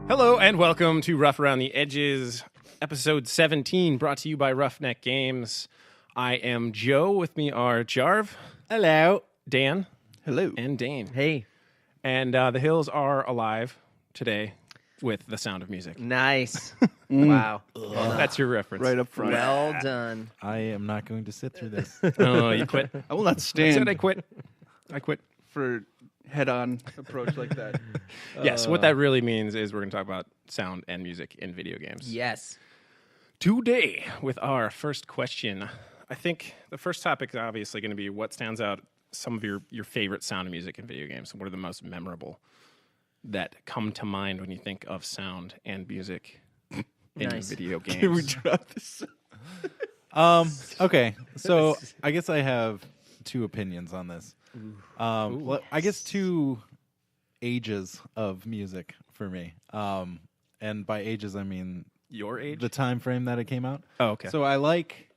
Hello and welcome to Rough Around the Edges, episode 17, brought to you by Roughneck Games. I am Joe. With me are Jarv. Hello. Dan. Hello. And Dane. Hey. And the hills are alive today with the sound of music. Nice. Wow. That's your reference. Right up front. Well done. I am not going to sit through this. Oh, you quit? I will not I stand said I quit. I quit. for head-on approach like that. Yes, what that really means is we're going to talk about sound and music in video games. Yes. Today, with our first question, I think the first topic is obviously going to be what stands out, some of your favorite sound and music in video games. What are the most memorable that come to mind when you think of sound and music in Nice. video games? Can we drop this? Okay, so I guess I have two opinions on this. Well, I guess two ages of music for me. And by ages, I mean Your age? the time frame that it came out. Oh, okay. So I like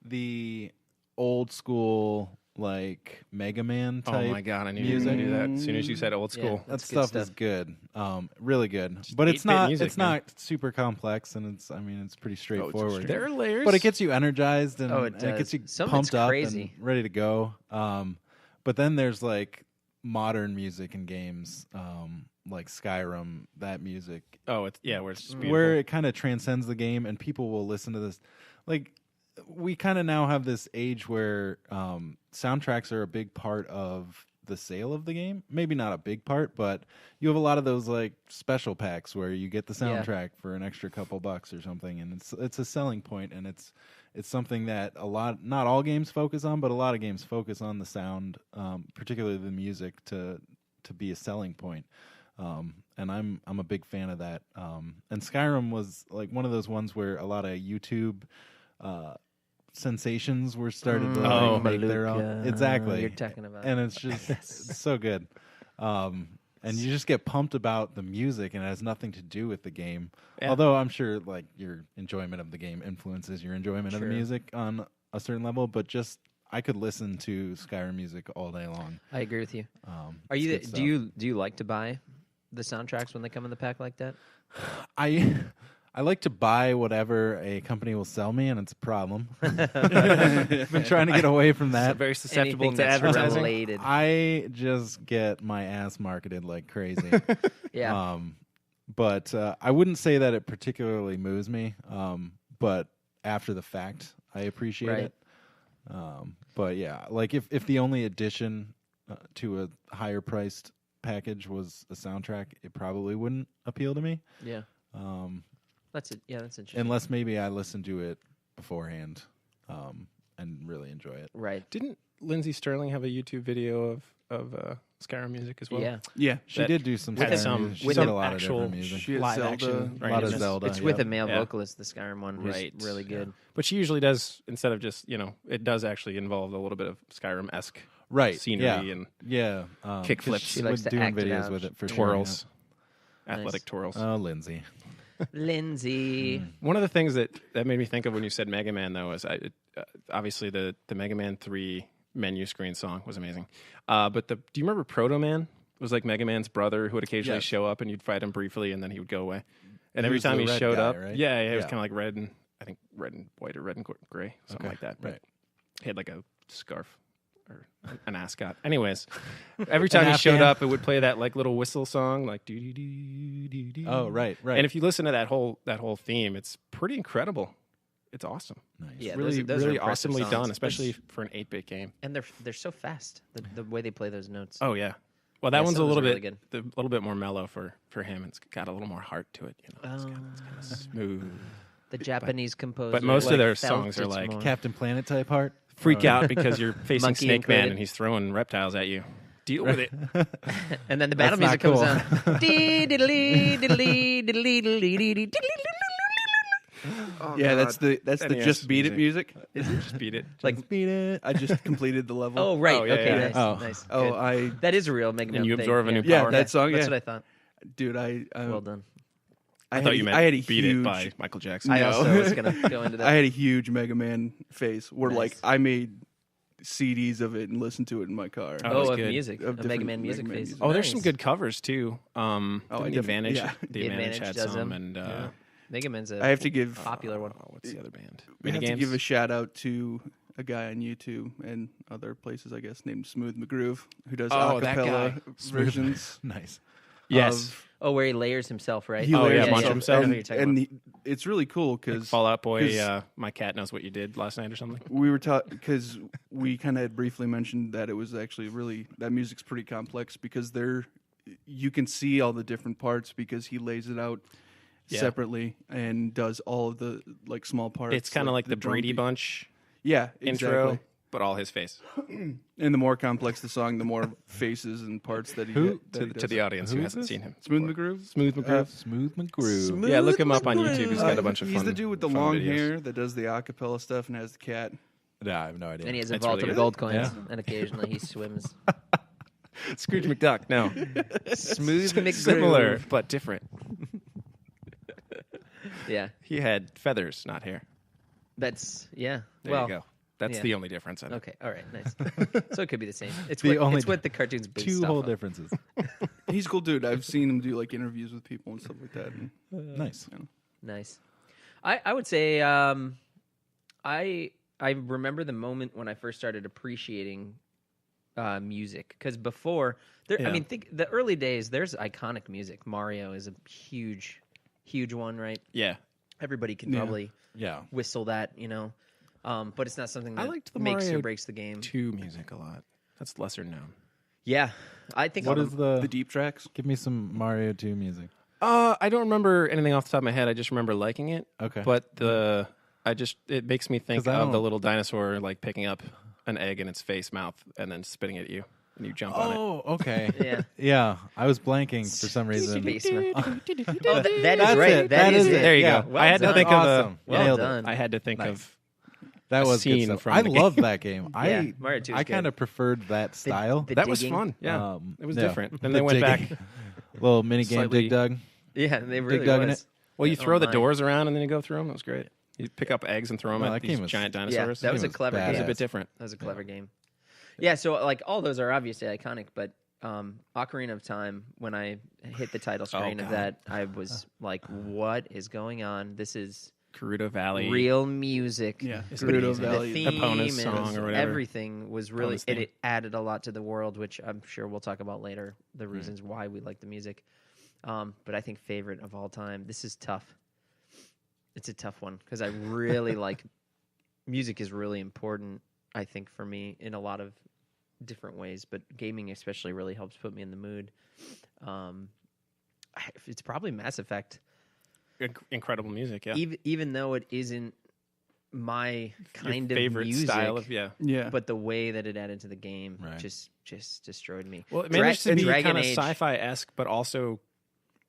the old school, like Mega Man type. Oh my god, I knew you were going to do that as soon as you said old school. That That's good stuff stuff. is good, really good. But 8-bit it's not. music, it's man. not super complex, and it's. I mean, it's pretty straightforward. There are layers. But it gets you energized and, Oh, it and it gets does. you Some of pumped it's up crazy. and ready to go. But then there's like modern music in games, like Skyrim. That music Oh, it's where it's just beautiful. where it kind of transcends the game, and people will listen to this. Like we kind of now have this age where soundtracks are a big part of the sale of the game. Maybe not a big part, but you have a lot of those like special packs where you get the Yeah. soundtrack for an extra couple bucks or something, and it's a selling point, and it's something that not all games focus on, but a lot of games focus on the sound, particularly the music, to be a selling point. And I'm a big fan of that. And Skyrim was like one of those ones where a lot of YouTube sensations were started to like, make their own. Maluka, Exactly. You're talking about. And it's just it's so good. And you just get pumped about the music, and it has nothing to do with the game. Yeah. Although I'm sure like your enjoyment of the game influences your enjoyment of the Sure. music on a certain level, but just I could listen to Skyrim music all day long. I agree with you. Are it's you? good Do you like to buy the soundtracks when they come in the pack like that? I like to buy whatever a company will sell me, and it's a problem. I've been trying to get away from that. very susceptible Anything to that's advertising. related. I just get my ass marketed like crazy. Yeah. But I wouldn't say that it particularly moves me. But after the fact, I appreciate Right. it. But yeah, like if the only addition to a higher priced package was a soundtrack, it probably wouldn't appeal to me. Yeah. That's it. Yeah, that's interesting. Unless maybe I listen to it beforehand and really enjoy it. Right. Didn't Lindsay Sterling have a YouTube video of Skyrim music as well? Yeah. Yeah. She That did do some had Skyrim some- music. She with did some a lot actual of different music. She had live Zelda. action. A lot of randomness. Zelda. It's with yeah. a male Yeah. vocalist, the Skyrim one, who's Right. really good. But she usually does, instead of just, it does actually involve a little bit of Skyrim-esque Right. scenery yeah. and Yeah. Kick 'cause flips. She's She likes to doing act it videos out. with it for twirls, Nice. athletic twirls. Sure. Oh, Lindsay. Lindsay. One of the things that made me think of when you said Mega Man, though, is obviously the Mega Man 3 menu screen song was amazing. But do you remember Proto Man? It was like Mega Man's brother who would occasionally Yes. show up, and you'd fight him briefly, and then he would go away. And He every was time the he red showed guy, up, right? yeah, it was Yeah. kind of like red and I think red and white or red and gray, something like that. But Right. he had like a scarf or an ascot. Anyways, every time he showed Afghan? up, it would play that like little whistle song, like doo doo doo doo doo. Oh, right. And if you listen to that whole theme, it's pretty incredible. It's awesome. Nice. Yeah, Really, those are really impressive awesomely songs. done, especially for an 8-bit game. And they're so fast. The way they play those notes. Oh yeah. Well, that Yeah, one's a some of little those are bit really a little bit more mellow for him. It's got a little more heart to it. It's kind of smooth. The Japanese composer. But most of like, their felt songs are it's like more- Captain Planet type heart. freak out because you're facing Monkey Snake Man included. and he's throwing reptiles at you. Deal with it. And then the battle That's music not comes on. Dee, diddly, diddly, diddly, diddly, diddly, diddly. Oh, Yeah, God. that's the NES just beat it music. Is it just beat it? Like, Beat it. I just completed the level. oh right, Oh, yeah, okay, yeah. nice, Oh. nice. Oh, good. I That is a real Mega Man And you thing, absorb a new yeah, power. that song. That's Yeah, what I thought. dude, I Well done. I thought you meant I had a beat huge, it by Michael Jackson. I No. also was gonna go into that. I had a huge Mega Man phase where Nice. like I made CDs of it and listen to it in my car. Oh, that's of good. music, Of of Mega different Man music Mega Man phase. music. Oh, there's some Nice. good covers too. I The defi- Advantage, yeah. the Advantage had does some, them. and Mega Man's a I have to give popular one. what's the other band? we have to Minigames? give a shout out to a guy on YouTube and other places, I guess, named Smooth McGroove, who does Oh, that guy. acapella versions. Nice. Yes. of- Oh, where he layers himself, right? He Oh, layers yeah, bunch himself, himself. I know what you're talking and about. it's really cool Like because Fall Out Boy, 'cause- my cat knows what you did last night or something. we were taught because we kind of had briefly mentioned that it was actually really that music's pretty complex because you can see all the different parts because he lays it out Yeah. separately and does all of the like small parts. It's kind of like the drum Brady beat. Bunch Yeah, intro, exactly. but all his face. And the more complex the song, the more faces and parts that he Who- that To, he to does. the audience who Who is hasn't this? seen him. Smooth before. McGroove. Smooth McGroove. Smooth McGroove. Yeah, look him up on YouTube. He's got a bunch of He's fun. the dude with the fun long videos. hair that does the acapella stuff and has the cat. No, I have no idea. And he has a That's vault really of good. gold coins, Yeah. and occasionally he swims. Scrooge McDuck. No, Smooth McGroove. similar but different. Yeah, He had feathers, not hair. that's yeah. There well, you go. That's yeah. the only difference. I think. okay, all right, nice. So it could be the same. It's The what only it's what the cartoon's based Two off whole of. differences. He's a cool dude. I've seen him do like interviews with people and stuff like that. And, Nice. Nice. I would say I remember the moment when I first started appreciating music because before there, I Yeah. mean, think the early days. There's iconic music. Mario is a huge one, right? Yeah, Everybody can Yeah. probably Yeah. whistle that, you know. But it's not something I that liked the makes Mario or breaks the game. 2 music a lot. That's lesser known. Yeah, I think What I'll- is the? the deep tracks. Give me some Mario 2 music. I don't remember anything off the top of my head. I just remember liking it. Okay. But it makes me think 'Cause I of the don't- little dinosaur like picking up an egg in its face mouth and then spitting it at you, and you jump on it. Oh, okay. Yeah. Yeah, I was blanking for some reason. Space Mountain. Oh, that is That's right. it. That is it. There you Yeah. go. Well I had to done. think Awesome. of Well Nailed it. done. I had to think Nice. of That a was scene good stuff. from I the love that game. Yeah, Mario 2 is I good. kind of preferred that style. The that was digging. fun. Yeah, it was yeah. different. Then The they went digging. back. Little mini game, Slightly- Dig Dug. Yeah, they really Dug in was. it? Well, you throw the my. doors around and then you go through them. That was great. You pick up eggs and throw them Well, at that these game was- giant Yeah, dinosaurs. that was a was clever It was a game. bit different. That was a clever game. Yeah, so like all those are obviously iconic, but Ocarina of Time, when I hit the title screen of God. that, I was like, what is going on? This is Gerudo Valley. real music. Yeah, It's Gerudo amazing. Valley. The The theme Pona's and song or whatever. everything was really, Pona's theme. it added a lot to the world, which I'm sure we'll talk about later, the reasons why we like the music. But I think favorite of all time, this is tough. It's a tough one because I really like music is really important, I think, for me in a lot of different ways, but gaming especially really helps put me in the mood. It's probably Mass Effect, Incredible music. Yeah. even though it isn't my Your kind of favorite music, style of Yeah, but the way that it added to the game Right. just destroyed me. Well, it Dra- managed to be Dragon kind of Age- sci-fi esque, but also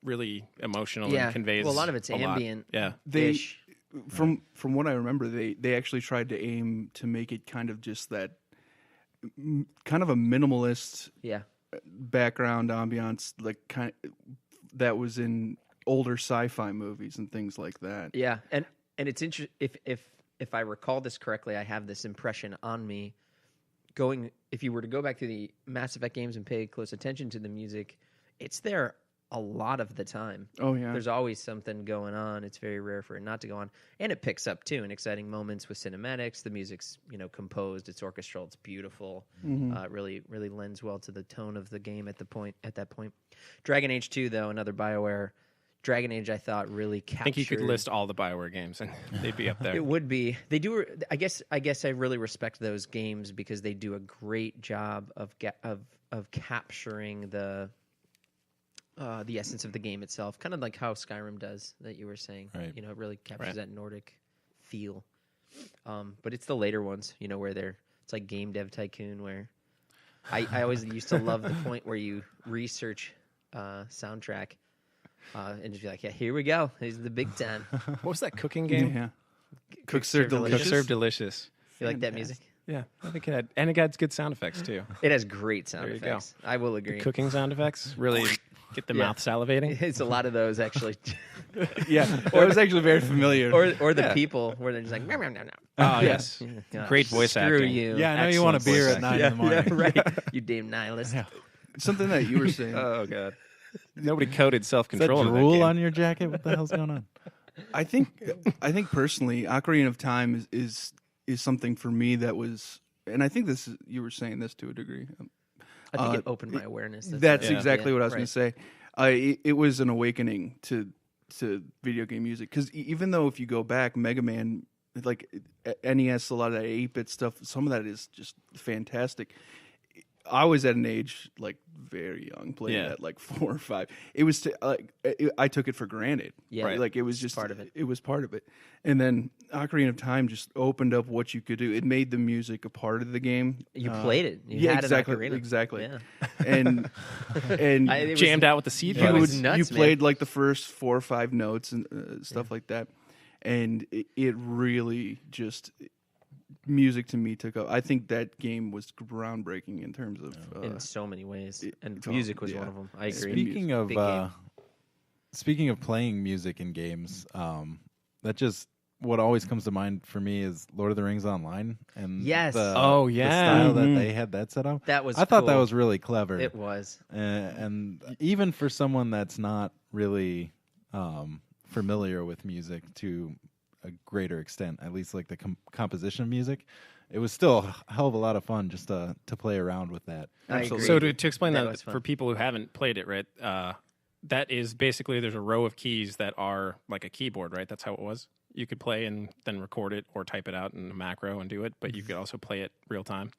really emotional Yeah. and conveys. Well, a lot of it's lot. ambient. Yeah. they Ish. from what I remember, they actually tried to aim to make it kind of just that kind of a minimalist Yeah. background ambiance, like kind that was in older sci-fi movies and things like that. Yeah, and it's interesting. If I recall this correctly, I have this impression on me. If you were to go back to the Mass Effect games and pay close attention to the music, it's there a lot of the time. Oh yeah, There's always something going on. It's very rare for it not to go on, and it picks up too in exciting moments with cinematics. The music's composed. It's orchestral. It's beautiful. It really lends well to the tone of the game at that point. Dragon Age 2, though, another BioWare. Dragon Age, I thought, really captured. I think you could list all the BioWare games and they'd be up there. It would be. They do. I guess I really respect those games because they do a great job of capturing the essence of the game itself, kind of like how Skyrim does. That you were saying, Right. It really captures Right. that Nordic feel. But it's the later ones, where it's like Game Dev Tycoon, where I always used to love the point where you research soundtrack. And just be like, yeah, here we go. Here's the big time. What was that cooking game? yeah. Cook Serve Cook Delicious. Serve Delicious. You like that music? Yeah, I think it had good sound effects too. It has great sound There you go. effects. I will agree. Cooking sound effects really Get the mouth salivating. It's a lot of those actually, Yeah, that was actually very familiar. or the people where they're just like, "Meow, meow, meow, meow." Oh yes, Gosh, great voice screw acting. you. Yeah, I know you want a Excellent beer voice at 9 in the morning. Yeah, right. You damn nihilist. Yeah. Something that you were saying. Oh god, nobody coded Is that self-control. in that drool game. on your jacket? What the hell's going on? I think personally, Ocarina of Time is something for me that was, and I think this is, you were saying this to a degree. I think it opened my awareness. That's Yeah. exactly what I was right. going to say. It was an awakening to video game music, because even though if you go back, Mega Man, like NES, a lot of that 8-bit stuff, some of that is just fantastic. I was at an age like very young, playing Yeah. at like 4 or 5. It was I took it for granted. Yeah. Right. Like it was It's just part of it. It was part of it, and then Ocarina of Time just opened up what you could do. It made the music a part of the game. You played it. You yeah, had exactly, an ocarina. exactly. Yeah. And It was- Jammed out with the seed It you buds. was nuts, you man. played like the first 4 or 5 notes and stuff like that, and it really just music to me took up. I think that game was groundbreaking in terms of in so many ways, and oh, music was yeah. one of them. I agree. Speaking of playing music in games, that just what always comes to mind for me is Lord of the Rings Online and Yes. Oh, the yeah. style that Mhm. they had that set up. That was I thought that cool. was really clever. It was. And even for someone that's not really familiar with music to a greater extent, at least like the composition of music, it was still a hell of a lot of fun just to play around with that. I agree. So to explain That that, was fun. for people who haven't played it, right? That is basically there's a row of keys that are like a keyboard, right? That's how it was. You could play and then record it or type it out in a macro and do it, but you could also play it real time.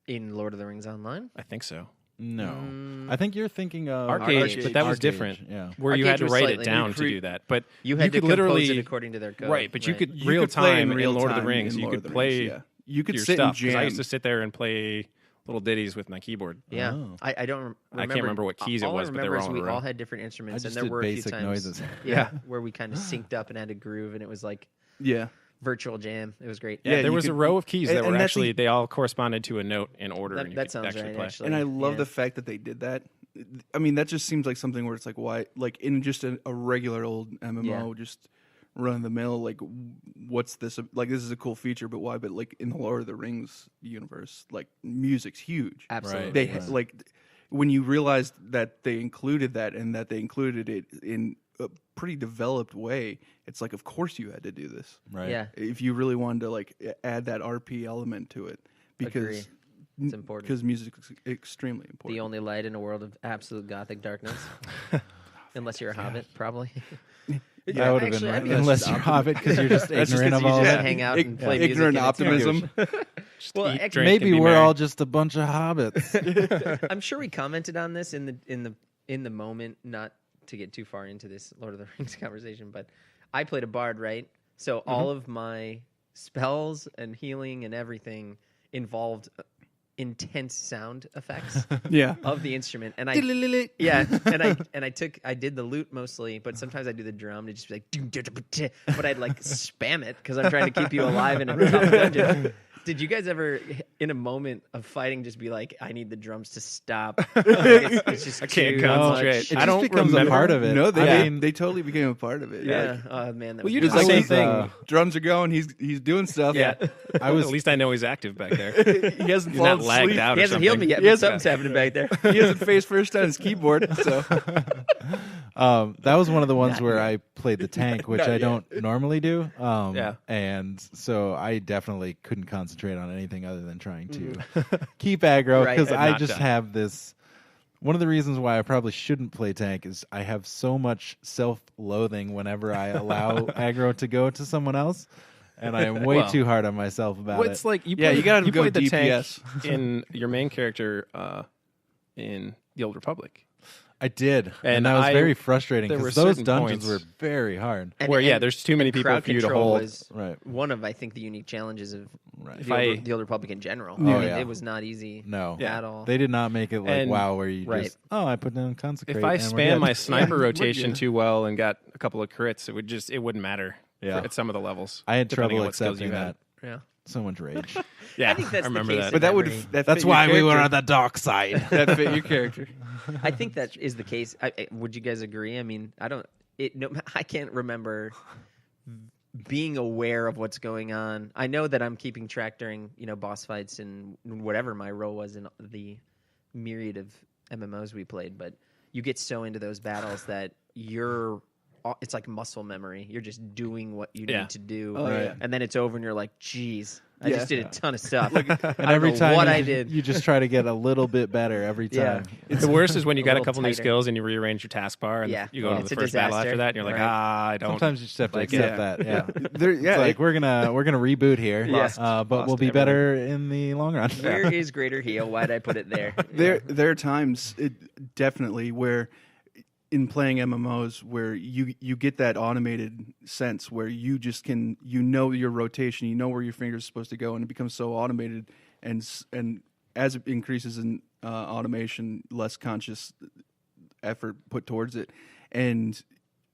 In Lord of the Rings Online. I think so. No, I think you're thinking of Arcade, but that was Arcade, different. Yeah. Where you Arcade had to was write slightly- it down to You do that, but You had to could compose literally it according to their code. right. But you could You real could play time in real Lord of the time Rings. in You Lord could of the play. Rings, yeah. You could your sit stuff, and 'cause jam. I used to sit there and play little ditties with my keyboard. Yeah, Oh. I don't remember. I can't remember what keys it all was, I but they remember were is all in we a row. all had different I instruments, just and there did were a few basic times, noises. yeah, where we kind of synced up and had a groove, and it was like Yeah. virtual jam. It was great. Yeah, Yeah, there you was a could- row of keys that and were that's actually the- they all corresponded to a note in order, and you That could sounds actually right. play. Actually, And I love yeah. the fact that they did that. I mean, that just seems like something where it's like, why, like in just a regular old MMO, just run of the mill, like, what's this? Like, this is a cool feature, but why? But like in the Lord of the Rings universe, like music's huge. Absolutely. They yes. like when you realized that they included that and that they included it in a pretty developed way. It's like, of course you had to do this Right. Yeah, if you really wanted to like add that RP element to it, Agree. because it's important. because music is extremely important. The only light in a world of absolute gothic darkness. Unless you're a hobbit, probably. That would have been Actually, right. I mean, Unless you're Hobbit because you're just That's just ignorant 'cause of you all just that. hang out and play music ignorant and it's optimism. Well, Eat, actually, drink, Maybe and be we're merry. all just a bunch of hobbits. I'm sure we commented on this in the moment, not to get too far into this Lord of the Rings conversation, but I played a bard, right? So all of my spells and healing and everything involved intense sound effects Yeah. of the instrument, and I did the lute mostly, but sometimes I do the drum to just be like, but I'd like spam it because I'm trying to keep you alive in a tough dungeon. Did you guys ever, in a moment of fighting, just be like, "I need the drums to stop"? Like, it's just I can't too concentrate. much. It I just don't becomes remember. a part of it. No, I mean, they totally became a part of it. Yeah. Oh man, that Well, was you nuts. did the Just same like, thing. drums are going. He's doing stuff. Yeah, I was At least I know he's active back there. He hasn't He's not fallen lagged asleep. out. He or hasn't healed me something. yet, He but hasn't- something's happening back there. He hasn't faced first on his keyboard. So that was one of the ones where I played the tank, which Not I yet. don't normally do. Yeah. And so I definitely couldn't concentrate on anything other than trying to keep aggro Right. because And I not just die. have this. One of the reasons why I probably shouldn't play tank is I have so much self-loathing whenever I allow aggro to go to someone else, and I am way Well, too hard on myself about Well, it. it's like you Yeah, played, you gotta go played the DPS. tank in your main character in the Old Republic. I did, and And that was I- very frustrating there were because those certain dungeons points- were very hard. And- Where and there's too many people crowd for you to control hold. was Right. one of, I think, the unique challenges of Right. the Old Republic in general. Oh, I mean, yeah. it was not easy No, Yeah. at all. they did not make it like And- WoW, where you Right. just I put down consecrate. If I and we're spam good. my sniper we're rotation good. too well and got a couple of crits, it wouldn't matter. Yeah. At some of the levels. I had depending trouble on what skills accepting you had. that. Yeah. rage. Yeah, I think that's remember the case. that. But that would memory. That's fit why your we were character. on the dark side. That fit your character. I think that is the case. Would you guys agree? I mean, I don't. I can't remember being aware of what's going on. I know that I'm keeping track during boss fights and whatever my role was in the myriad of MMOs we played. But you get so into those battles that it's like muscle memory. You're just doing what you need to do, Oh, yeah. and then it's over, and you're like, "Geez, I Yeah. just did a ton of stuff." And I don't know what I did. you just try to get a little bit better every Yeah. time. The worst is when you A got a little couple new tighter. skills and you rearrange your taskbar and Yeah. you go to It's the a first battle disaster. after that and you're like, Right. I don't. Sometimes you just have to like accept it. that. Yeah. Yeah, It's like we're gonna reboot here, Lost- but lost we'll be everything. better in the long run. Where is Greater Heel? Why did I put it there? There are times, definitely, where in playing MMOs where you get that automated sense where you just can your rotation, you know where your fingers are supposed to go, and it becomes so automated, and as it increases in automation, less conscious effort put towards it, and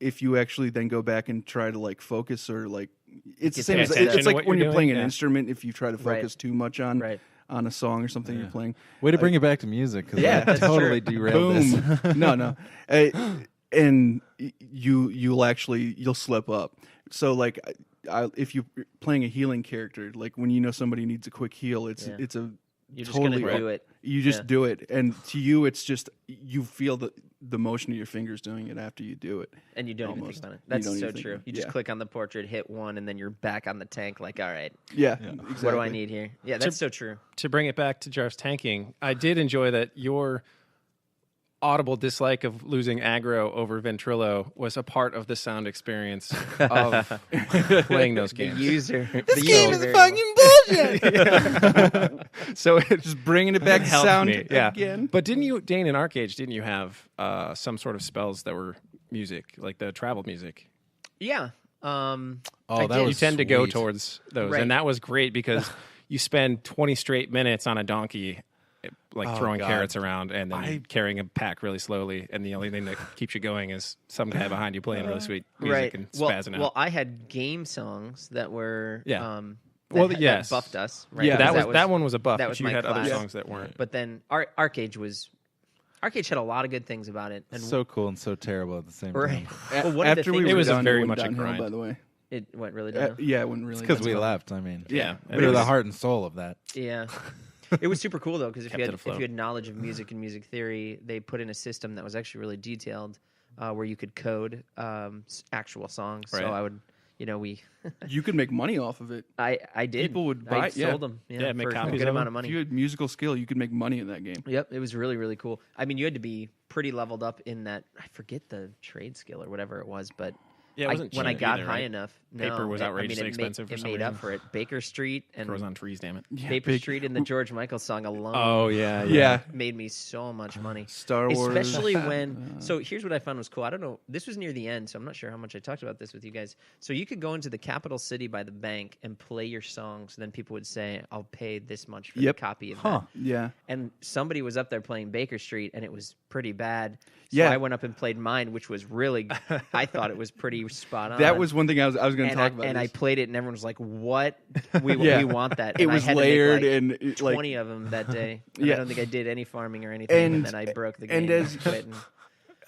if you actually then go back and try to like focus or like it's the Get same pay as attention it's to like what when you're you're playing doing, an yeah. instrument, if you try to Right. focus too much on Right. on a song or something Yeah. you're playing. Way to bring it back to music because Yeah, I that's totally true. derailed this. Boom. No. And you'll slip up. So like, if you're playing a healing character, like when you know somebody needs a quick heal, it's Yeah. it's a You're just totally gonna do it. You just Yeah. do it, and to you, it's just you feel the motion of your fingers doing it after you do it. And you don't even Almost. think about it. You That's don't so even think true. about it. You just Yeah. click on the portrait, hit one, and then you're back on the tank. Like, all right, Yeah, Yeah. exactly. what do I need here? Yeah, that's so true. To bring it back to Jarv's tanking, I did enjoy that your audible dislike of losing aggro over Ventrilo was a part of the sound experience of playing those The games. user. This the game user is variable. fucking bullshit. So it Just bringing it back to helped sound me, yeah. again. But didn't you, Dane, in Arcade, didn't you have some sort of spells that were music, like the travel music? Yeah. Oh, I that did. You was tend to go sweet. towards those, Right. and that was great because you spend 20 straight minutes on a donkey, like Oh, throwing God. carrots around, and then carrying a pack really slowly, and the only thing that keeps you going is some guy behind you playing really sweet music Right. and Well, spazzing out. well, I had game songs that were Yeah. that yes. buffed us. Right? Yeah. Because that one was a buff, that but was you my had other class. songs that weren't. But then Arcade had a lot of good things about it, and So cool and so terrible at the same right. time. Well, one of the After we things were It was a done, very went much a downhill, grind. by the way. it went really down. Yeah, it went really. Because we downhill. left. I mean, Yeah. we were the heart and soul of that. Yeah. It was super cool though because if Kept you it had afloat. knowledge of music and music theory, they put in a system that was actually really detailed, where you could code actual songs. Right. So I would, You could make money off of it. I did. People would I buy- yeah. sold them. Yeah, make for a copies good of amount them. of If you money. had musical skill, you could make money in that game. Yep, it was really really cool. I mean, you had to be pretty leveled up in that. I forget the trade skill or whatever it was, but Yeah, it wasn't when I cheap got either, high right? enough, Paper was it outrageously made- expensive for It some made up reason. for it. Baker Street and Grows on trees, damn it. Baker Street and the George Michael song alone. Oh, yeah. Yeah, Made me so much money. Star Wars. Especially when, so here's what I found was cool. I don't know, this was near the end, so I'm not sure how much I talked about this with you guys. So you could go into the capital city by the bank and play your songs. Then people would say, I'll pay this much for Yep. the copy of Huh. that. Yeah, And somebody was up there playing Baker Street, and it was pretty bad. So Yeah. I went up and played mine, which was really, I thought it was pretty spot on. that was one thing I was going to and talk I, about. and I this. played it, and everyone was like, "What? We Yeah. want that." It And I was had to make, layered like, and it, like 20 of them that day. And Yeah. I don't think I did any farming or anything. And, And- then I broke the game and and, as- quit. And,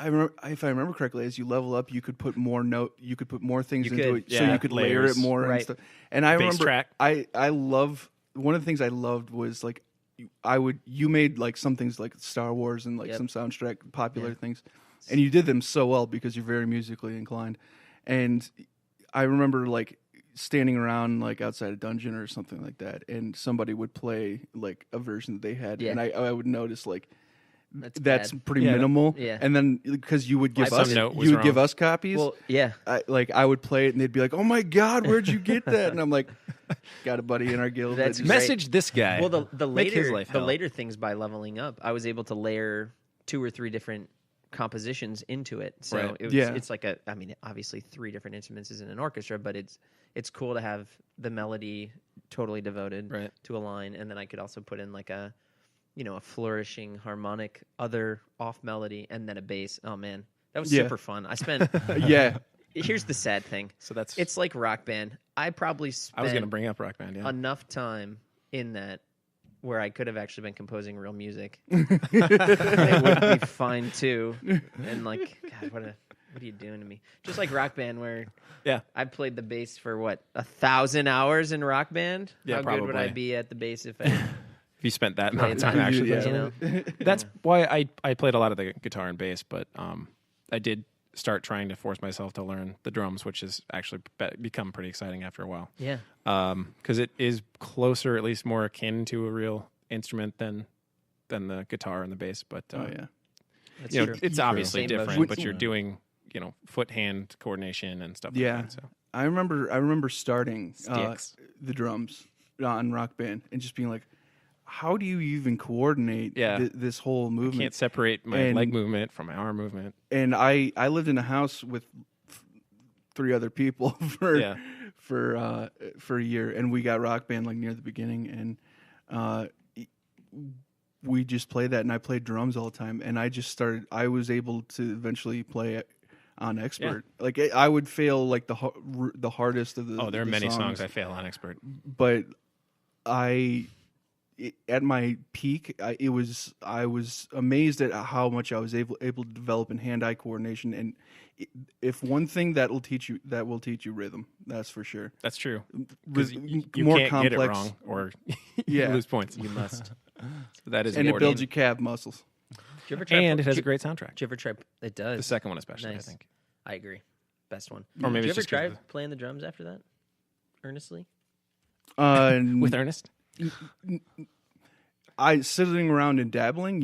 I remember, if I remember correctly, as you level up, you could put more you could put more things You into could, it, so yeah, you could layer layers. it more and Right. stuff. And I Bass remember, track. I love one of the things I loved was like you made like some things like Star Wars and like Yep. some soundtrack popular Yeah. things, and you did them so well because you're very musically inclined. And I remember like standing around like outside a dungeon or something like that, and somebody would play like a version that they had, Yeah. and I would notice like. that's That's bad. pretty Yeah. minimal, Yeah. and then because you would give Some us, note was you would give wrong. us copies. Well, yeah. I would play it, and they'd be like, "Oh my god, where'd you get that?" And I'm like, "Got a buddy in our guild." That's that just- great. Message this guy. Well, the Make his later life the hell. later things by leveling up, I was able to layer 2 or 3 different compositions into it. So Right. it was, Yeah. it's like I mean, obviously 3 different instruments isn't an orchestra, but it's cool to have the melody totally devoted Right. to a line, and then I could also put in like a flourishing harmonic other off melody and then a bass. Oh man, that was Yeah. super fun. I spent yeah, Here's the sad thing. So that's It's like Rock Band. I probably spent I was going to bring up Rock Band. Yeah. enough time in that where I could have actually been composing real music. It would be fine too. And like, God, what are you doing to me? Just like Rock Band, where Yeah. I played the bass for 1,000 hours in Rock Band. Yeah, How good would I probably. be at the bass if I If you spent that amount of Playing time that, actually, yeah. you know? that's why I played a lot of the guitar and bass, but I did start trying to force myself to learn the drums, which has actually become pretty exciting after a while. Yeah. Because it is closer, at least more akin to a real instrument than the guitar and the bass. But Oh yeah. That's you know, true. it's True. obviously Same different. motion. But you're doing foot-hand coordination and stuff. Yeah. Like that, so. I remember starting Sticks. the drums on Rock Band and just being like, how do you even coordinate Yeah. this whole I movement? can't separate my And- leg movement from my arm movement. And I lived in a house with 3 other people for Yeah. for a year, and we got Rock Band like near the beginning, and we just played that, and I played drums all the time, and I was able to eventually play it on expert. Like I would fail like the hardest of the. Oh, there are the many songs I fail on expert. but at my peak, I was amazed at how much I was able to develop in hand-eye coordination. And if one thing that will teach you rhythm, that's for sure. That's true. Because you More can't complex, get it wrong or you Yeah. lose points. You must. So that is and it important. builds your calf muscles. Did you ever try? And it has a did great soundtrack. you ever try? It does. The second one especially, Nice. I think. I agree. Best one. Or maybe Did you it's ever just 'cause try of playing the drums after that? Earnestly? with Ernest. I sitting around and dabbling.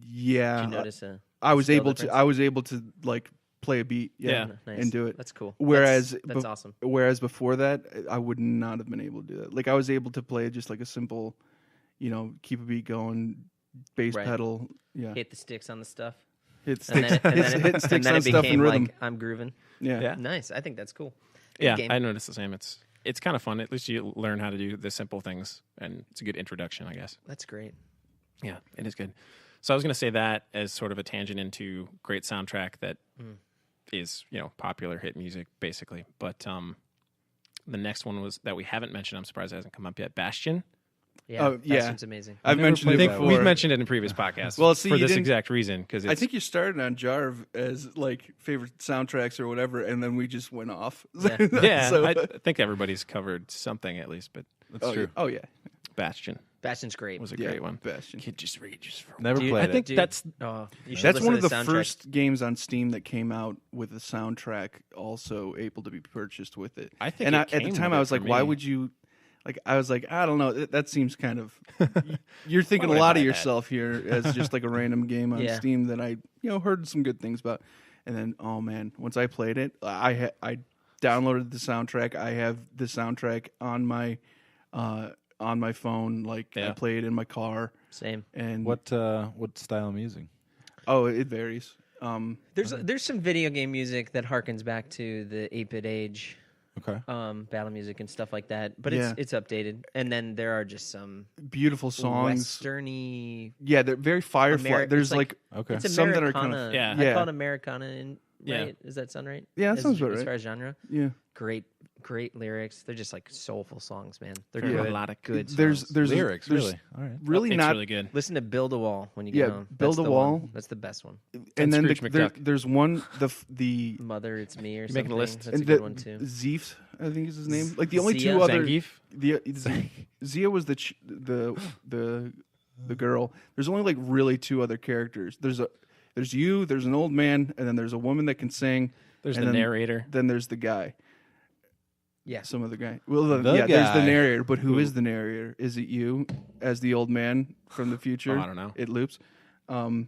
Yeah, Did you notice a I was skill able difference? to. I was able to like play a beat. Yeah. Nice. and do it. That's cool. Whereas that's awesome. Whereas before that, I would not have been able to do that. Like I was able to play just like a simple, keep a beat going, bass Right. pedal. Yeah, Hit the sticks on the stuff. hit And sticks, then, and then, hit and sticks then on it stuff became in rhythm. like I'm grooving. Yeah. Yeah. Nice. I think that's cool. Good Yeah, game. I noticed the same. It's kind of fun. At least you learn how to do the simple things, and it's a good introduction, I guess. That's great. Yeah, it is good. So I was going to say that as sort of a tangent into great soundtrack that is, popular hit music, basically. But the next one was that we haven't mentioned. I'm surprised it hasn't come up yet. Bastion. Yeah. Oh, yeah. Bastion's amazing. I've never mentioned played it that before. We've mentioned it in previous podcasts. Well, see, for you this didn't- exact reason, because I think you started on Jarv as like favorite soundtracks or whatever, and then we just went off. Yeah. yeah, So- I think everybody's covered something at least. But That's oh, true. Yeah. Oh yeah, Bastion Bastion's great. was a yeah, great one. Bastion. Kid just rages for Never Dude, played I think Dude. that's Oh, you should That's listen one to of the soundtrack. first games on Steam that came out with a soundtrack also able to be purchased with it. I think and it at the came time with I it was for like, why me. would you? Like I was like, I don't know. That seems kind of. You're thinking a would I lot buy of that? yourself here as just like a random game on Yeah. Steam that I heard some good things about, and then oh man, once I played it, I downloaded the soundtrack. I have the soundtrack on my phone. Like Yeah. I play it in my car, Same. and What style of music? Oh, it varies. There's some video game music that harkens back to the 8-bit age, Okay. battle music and stuff like that. But Yeah. it's updated. And then there are just some Beautiful songs. westerny. Yeah, they're very Firefly. Ameri- There's it's like- like Okay. It's Some that are Americana. kind of- Yeah. I Yeah. call it Americana. Yeah. Right? Does that sound right? Yeah, that sounds about As right. far as genre, yeah. great lyrics. They're just like soulful songs, man. They're There are good. a lot of good. There's songs. Lyrics, there's really. All right. really it's not really good. Listen to "Build a Wall" when you get Yeah, home. Build That's a the Wall. one. That's the best one. and then Scrooge McDuck. there's one the "Mother, It's Me" or You something. making a list? That's a and good the one too. Zeef, I think is his name. Like the only Zia? two other Zangief? Zia was the girl. There's only like really two other characters. There's an old man, and then there's a woman that can sing. There's and the then- narrator. Then there's the guy. Yeah. Some other guy. Well, The there's the guy. narrator, but who is the narrator? Is it you as the old man from the future? Oh, I don't know. It loops. Right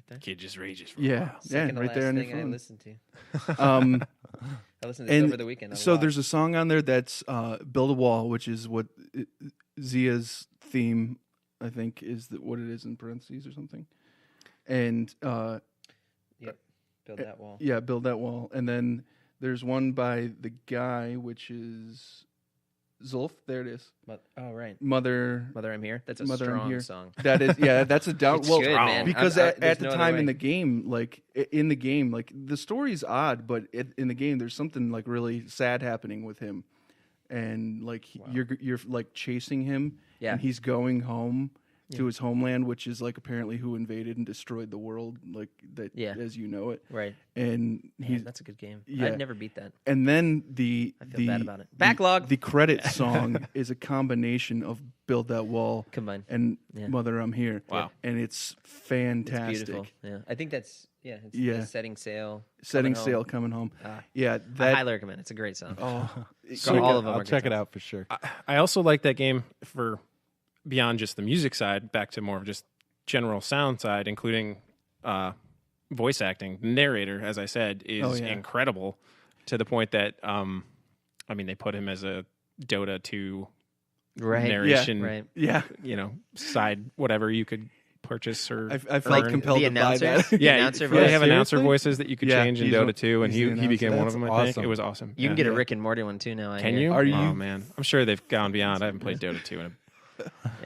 there. Kid just rages for Yeah, Second to right last there on your thing I phone. listened to. Um, I listened to this and over the weekend. so there's a song on there that's "Build a Wall," which is what Zia's theme, I think, is what it is in parentheses or something. And Build That Wall. yeah, "Build That Wall," and then there's one by the guy, which is Zulf. There it is. Oh, right. Mother, I'm Here. That's a Mother, I'm strong Here. song. That is, yeah, that's a down. It's well, good, man. because there's at the no other time way. in the game, like the story's odd, but in the game, there's something like really sad happening with him, and like you're like chasing him, Yeah. and he's going home to his homeland, which is like apparently who invaded and destroyed the world, like that as you know it. Right. And Man, that's a good game. Yeah. I've never beat that. and then I feel bad about it. the- Backlog. The credit song is a combination of "Build That Wall" Combined. and Yeah. "Mother, I'm Here." Wow. and it's It's fantastic. beautiful. Yeah. I think that's it's Yeah. the Setting Sail. Setting Coming Sail, Home. coming home. Ah. Yeah, I that. highly recommend it. It's a great song. Oh, So all of them I'll are good check it songs. out for sure. I also like that game for beyond just the music side, back to more of just general sound side, including voice acting. The narrator, as I said, is incredible to the point that they put him as a Dota 2 Right. narration, Right. yeah. Side whatever you could purchase or I felt earn. compelled The to buy announcers? that. The announcer they voice? have announcer Seriously? voices that you could Yeah, change in he's Dota 2, and he's the he became one announcer. of them. That's I think awesome. it was awesome. You can Yeah. get a Rick and Morty one too now. I Can hear. you? Are you- Oh man, I'm sure they've gone beyond. I haven't played Dota 2 in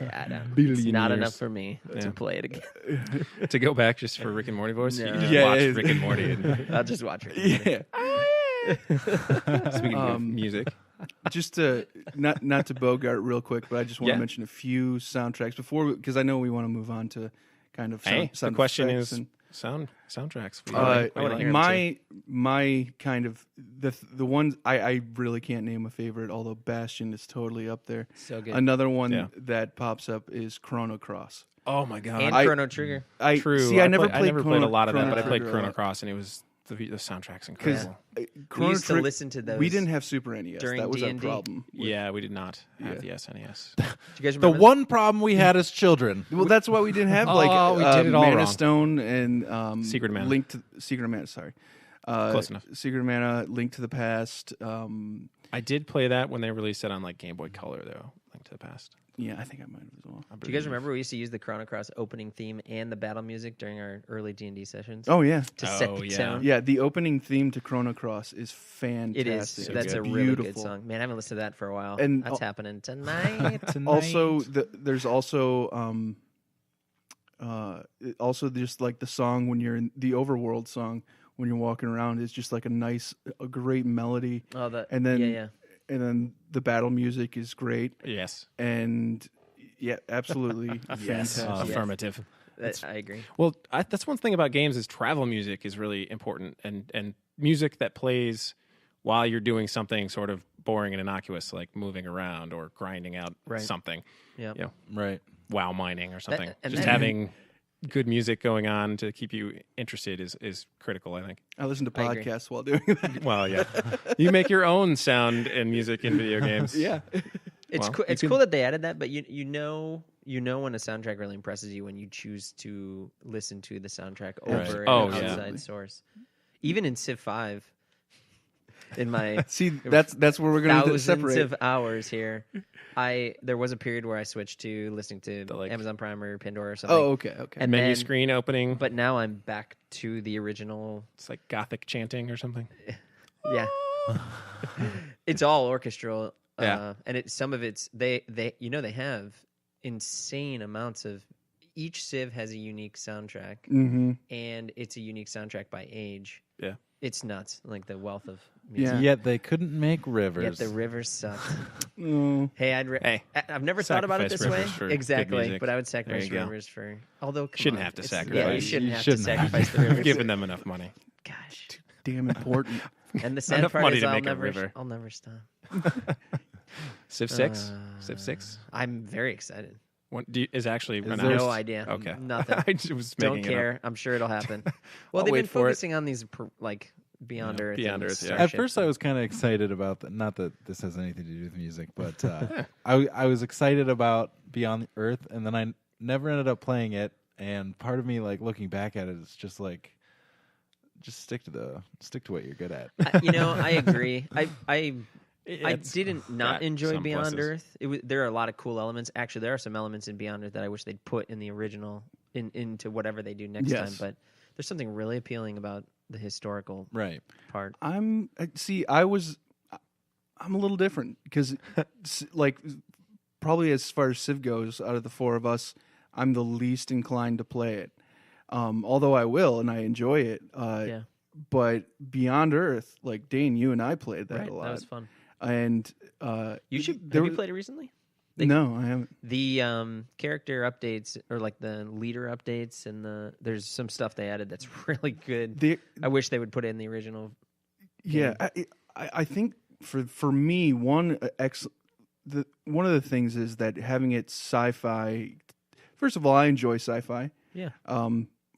Yeah, I know. It's Billion not years. enough for me to Yeah. play it again. to go back just for Rick and Morty voice. You No. can just Yeah, watch it is. Rick and Morty. And, I'll just watch it. Yeah. speaking of music, Just to not to Bogart real quick, but I just want Yeah. to mention a few soundtracks before, because I know we want to move on to kind of hey, sound the question effects is and, soundtracks. I wanna hear 'em my kind of the ones I really can't name a favorite, although Bastion is totally up there. So good. Another one Yeah. that pops up is Chrono Cross. Oh my god, And I- Chrono Trigger. I true. see. I never I never played a lot of that, Chrono but I played Trigger a Chrono lot. Cross, and it was the soundtrack's Because incredible. We used to listen to those. We didn't have Super NES. during That was our D&D. problem. Yeah, we did not have Yeah. the SNES. Do you guys The remember? one problem we had as children. Well, that's why we didn't have like Oh, we did it all Mana wrong. Stone and Secret of Mana. Link to Secret of Mana. Sorry, Close enough. Secret of Mana, Link to the Past. I did play that when they released it on like Game Boy Color, though. Link to the Past. Yeah, I think I might have as well. Do you guys remember we used to use the Chrono Cross opening theme and the battle music during our early D&D sessions Oh yeah, to set Oh, the yeah. tone? yeah. The opening theme to Chrono Cross is fantastic. It is. So That's good. a really good Beautiful. song. Man, I haven't listened to that for a while. And That's happening tonight. Also, there's also also just like the song when you're in the Overworld song when you're walking around is just like a great melody, Oh, the and then yeah. and then the battle music is great, Yes. and yeah, absolutely fantastic. Affirmative. I agree. Well, that's one thing about games is travel music is really important, and music that plays while you're doing something sort of boring and innocuous, like moving around or grinding out something. Yeah. You know, Right. WoW mining or something. and Just that- having good music going on to keep you interested is critical, I think. I listen to I agree. podcasts while doing that. Well, yeah. You make your own sound and music in video games. Yeah, It's Well, cool. you It's can- cool that they added that, but you know when a soundtrack really impresses you when you choose to listen to the soundtrack over Oh, an yeah. outside Absolutely. source. Even in Civ 5, in my see, that's where we're going to thousands separate. of hours here, there was a period where I switched to listening to like- Amazon Prime or Pandora or something. Oh, okay. And Menu then- screen opening. But now I'm back to the original. It's like gothic chanting or something. Yeah, it's all orchestral. Yeah. And some of it's they they have insane amounts of. Each Civ has a unique soundtrack, Mm-hmm. and it's a unique soundtrack by age. Yeah. It's nuts, like the wealth of Yeah. music. Yet they couldn't make rivers. Yet the rivers sucked. Oh. Hey, Hey, I've never thought about it sacrifice this way. rivers for good Exactly, music. but I would There sacrifice you go. rivers for. Although come Shouldn't on, have to it's- Yeah, you sacrifice. shouldn't You have shouldn't to have. sacrifice the rivers. giving them enough money. Gosh. Damn important. And the sad Enough part money is to I'll make a never, river. I'll never stop. Civ 6? Civ 6? I'm very excited. Is actually Is announced? there- No idea. Okay. Nothing. I just was Don't making it up. care. I'm sure it'll happen. Well, I'll they've wait been for it. focusing on these like Beyond Earth. Beyond and Earth, yeah. Starship. At first, I was kind of excited about that. Not that this has anything to do with music, but I was excited about Beyond Earth, and then I never ended up playing it. And part of me, like looking back at it, is just like, just stick to what you're good at. I agree. I It's didn't not got enjoy some Beyond pluses. Earth. There are a lot of cool elements. Actually, there are some elements in Beyond Earth that I wish they'd put in the original into whatever they do next Yes. time. But there's something really appealing about the historical Right. part. I was I'm a little different because, like, probably as far as Civ goes, out of the four of us, I'm the least inclined to play it. Although I will and I enjoy it. Yeah. But Beyond Earth, like Dane, you and I played that Right. a lot. That was fun. And You should. there Have you was- played it recently? No, I haven't. The character updates or like the leader updates and there's some stuff they added that's really good. I wish they would put it in the original. Yeah, I think for me one of the things is that having it sci-fi. First of all, I enjoy sci-fi. Yeah.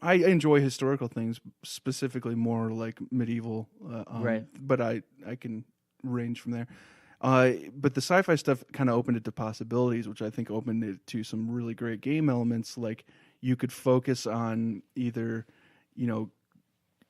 I enjoy historical things, specifically more like medieval. Right. But I can range from there. But the sci-fi stuff kind of opened it to possibilities, which I think opened it to some really great game elements. Like you could focus on either,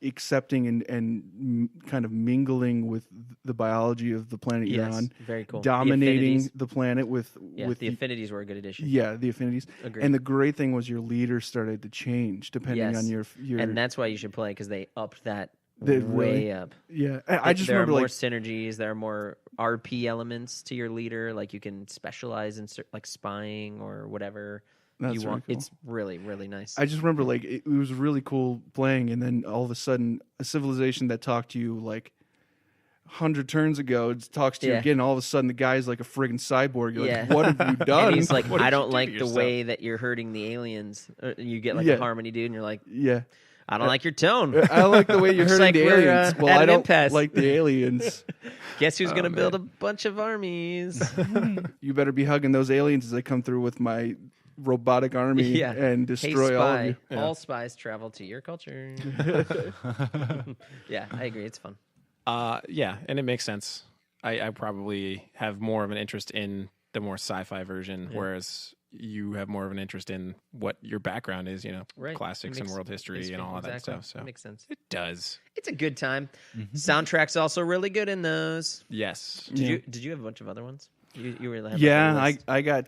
accepting and kind of mingling with the biology of the planet you're on, very cool. dominating the planet with the affinities were a good addition. Yeah, the affinities. Agreed. And the great thing was your leader started to change depending on your and that's why you should play because they upped that They way really- up. Yeah, I just there remember are more like synergies. There are more RP elements to your leader. Like you can specialize in like spying or whatever That's you really want. cool. It's really really nice. I just remember like it was really cool playing, and then all of a sudden a civilization that talked to you like 100 turns ago talks to you Yeah. again. All of a sudden the guy's like a friggin' cyborg. You're Yeah. like, what have you done? and he's like, What did I you don't do to like the yourself? way that you're hurting the aliens. You get like Yeah. a harmony dude, and you're like, yeah. I don't like your tone. I don't like the way you're Looks hurting like the we're, aliens. Well, at I an don't impasse. like the aliens. Guess who's gonna man. build a bunch of armies? You better be hugging those aliens as they come through with my robotic army Yeah. and Hey, destroy all of spy. you. Yeah. All spies travel to your culture. Yeah, I agree. It's fun. Yeah, and it makes sense. I probably have more of an interest in the more sci-fi version, whereas you have more of an interest in what your background is, Right. classics and world history and all of that stuff. So That makes sense. it does. It's a good time. Soundtrack's also really good in those. Yes. Did you have a bunch of other ones? You really have Yeah, like a list? I got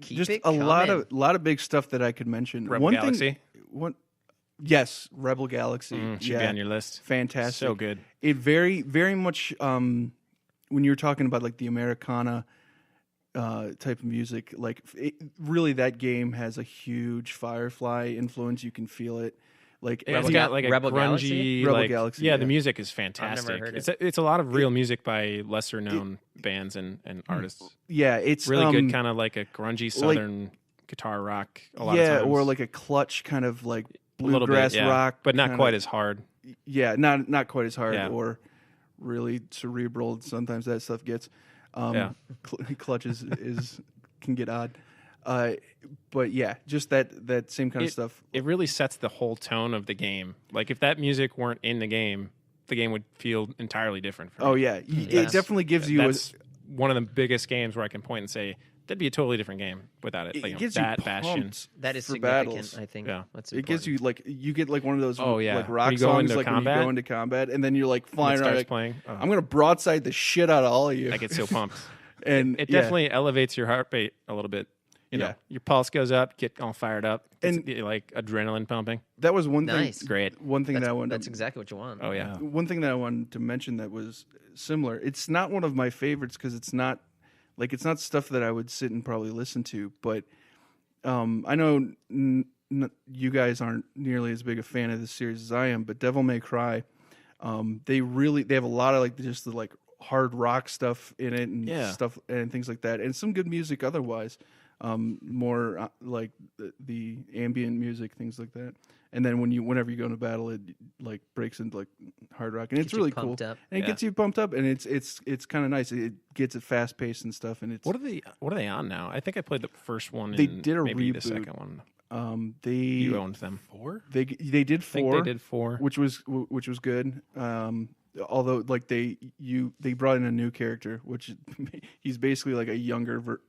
Keep just it a lot coming. of big stuff that I could mention. Rebel One Galaxy thing, yes, Rebel Galaxy. should be yeah, on your list. fantastic. So good. It very very much when you're talking about like the Americana type of music, like really that game has a huge Firefly influence. You can feel it. Like It's got like a Rebel grungy, Galaxy? Rebel like, Galaxy, yeah, yeah. the music is fantastic. heard It's a lot of real music by lesser known bands and artists. yeah, it's Really good, kind of like a grungy southern guitar rock. A lot of times. or like a clutch kind of like a little bluegrass bit, yeah, rock, but not kinda- quite as hard. Yeah, not quite as hard Yeah. or really cerebral. Sometimes that stuff gets. Yeah. Clutches can get odd. But yeah, just that same kind of stuff. It really sets the whole tone of the game. Like if that music weren't in the game would feel entirely different. For me. Oh yeah, it definitely gives you. That's one of the biggest games where I can point and say that'd be a totally different game without it. It Like, gives that you Bastion. pumped That is for significant, battles. I think. Yeah. That's It gives you like you get like one of those Oh, yeah. like When rock you go songs into like when combat? you go into combat and then you're like When flying it around. starts Like, playing. I'm gonna broadside the shit out of all of you. I get so pumped. and It yeah. definitely elevates your heart rate a little bit. You know, Yeah. your pulse goes up, get all fired up, And- it's like adrenaline pumping. that was one Nice. thing. Great. One thing That's, that I wanted. that's exactly what you want. Oh yeah. One thing that I wanted to mention that was similar. It's not one of my favorites because it's not stuff that I would sit and probably listen to. But I know you guys aren't nearly as big a fan of this series as I am. But Devil May Cry, they have a lot of like just the like hard rock stuff in it and Yeah. stuff and things like that, and some good music otherwise. More like the ambient music, things like that. And then whenever you go into battle, it like breaks into like hard rock, and it's Gets you really cool. pumped up. And it Yeah. gets you pumped up, and it's kind of nice. It gets it fast paced and stuff, and it's What are they on now? I think I played the first one. They and did a maybe the reboot. second one. you owned them. 4? they did I think 4, they did 4. which was good. Although like they brought in a new character, which he's basically like a younger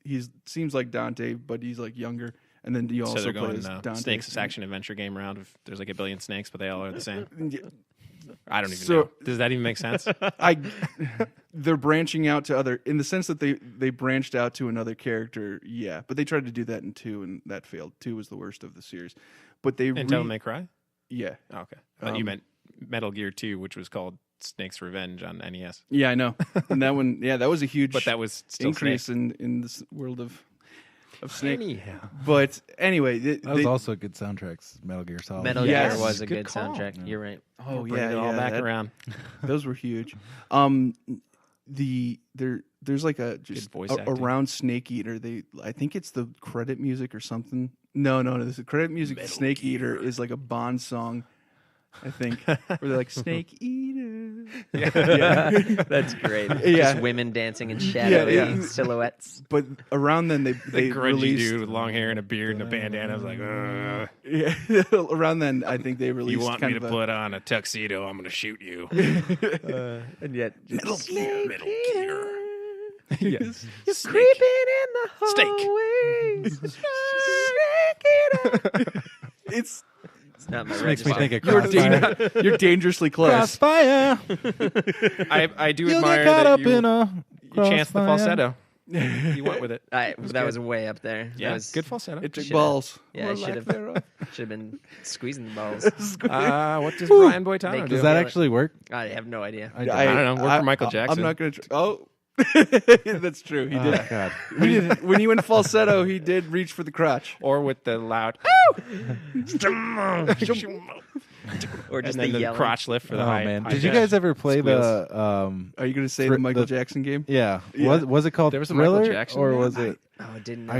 he's seems like Dante, but he's like younger. And then you So also they're play going as Dante. Snakes action adventure game round. If there's like a billion snakes, but they all are the same. I don't even So- know. Does that even make sense? They're branching out to other in the sense that they branched out to another character, yeah. But they tried to do that in 2, and that failed. 2 was the worst of the series. But they And Devil May Cry? yeah. Oh, okay. I thought you meant Metal Gear 2, which was called Snake's Revenge on NES. Yeah, I know. And that one, that was a huge But that was still increase Snake. in this world of Snake. Anyhow. But anyway, That was also good soundtracks. Metal Gear Solid. Metal Yes. Gear was a Good good call. soundtrack. You're right. oh Bring it all back around. Those were huge. There's like a just voice acting. around Snake Eater. I think it's the credit music or something. No. The credit music to Snake Eater is like a Bond song. I think where they're like Snake Eater. That's great. Yeah. Just women dancing in shadowy yeah. silhouettes. But around then they The grungy released. dude with long hair and a beard and a bandana. I was like, Yeah, around then I think they released. you want kind me to of put on a tuxedo? I'm going to shoot you. And yet, Metal Gear. Yes. you're creeping in the Steak. hallways. It's It's not my Makes me register. think of you're, Crossfire. you're dangerously close. Crossfire. I do You'll admire get caught that up you, in a you chanced the crossfire. falsetto. You went with it. That was way up there. Yeah, That was, good falsetto. It took Should've- balls. Yeah, I Or should lack thereof. have been squeezing the balls. What does Brian Boitano Make- do? Does that Feel it. actually work? I have no idea. I don't know. Work for Michael Jackson. I'm not going to. Oh, that's true. He Oh, did. God. When he went falsetto, he did reach for the crotch. Or with the loud, Or and just then the the yelling. crotch lift for the Oh high. man, high did you pitch. guys ever play Squeals. the? Are you going to say Thr- the Michael the- Jackson game? Yeah, Yeah. was it called There was a Michael Thriller Jackson or one? was it? Oh, I didn't know. I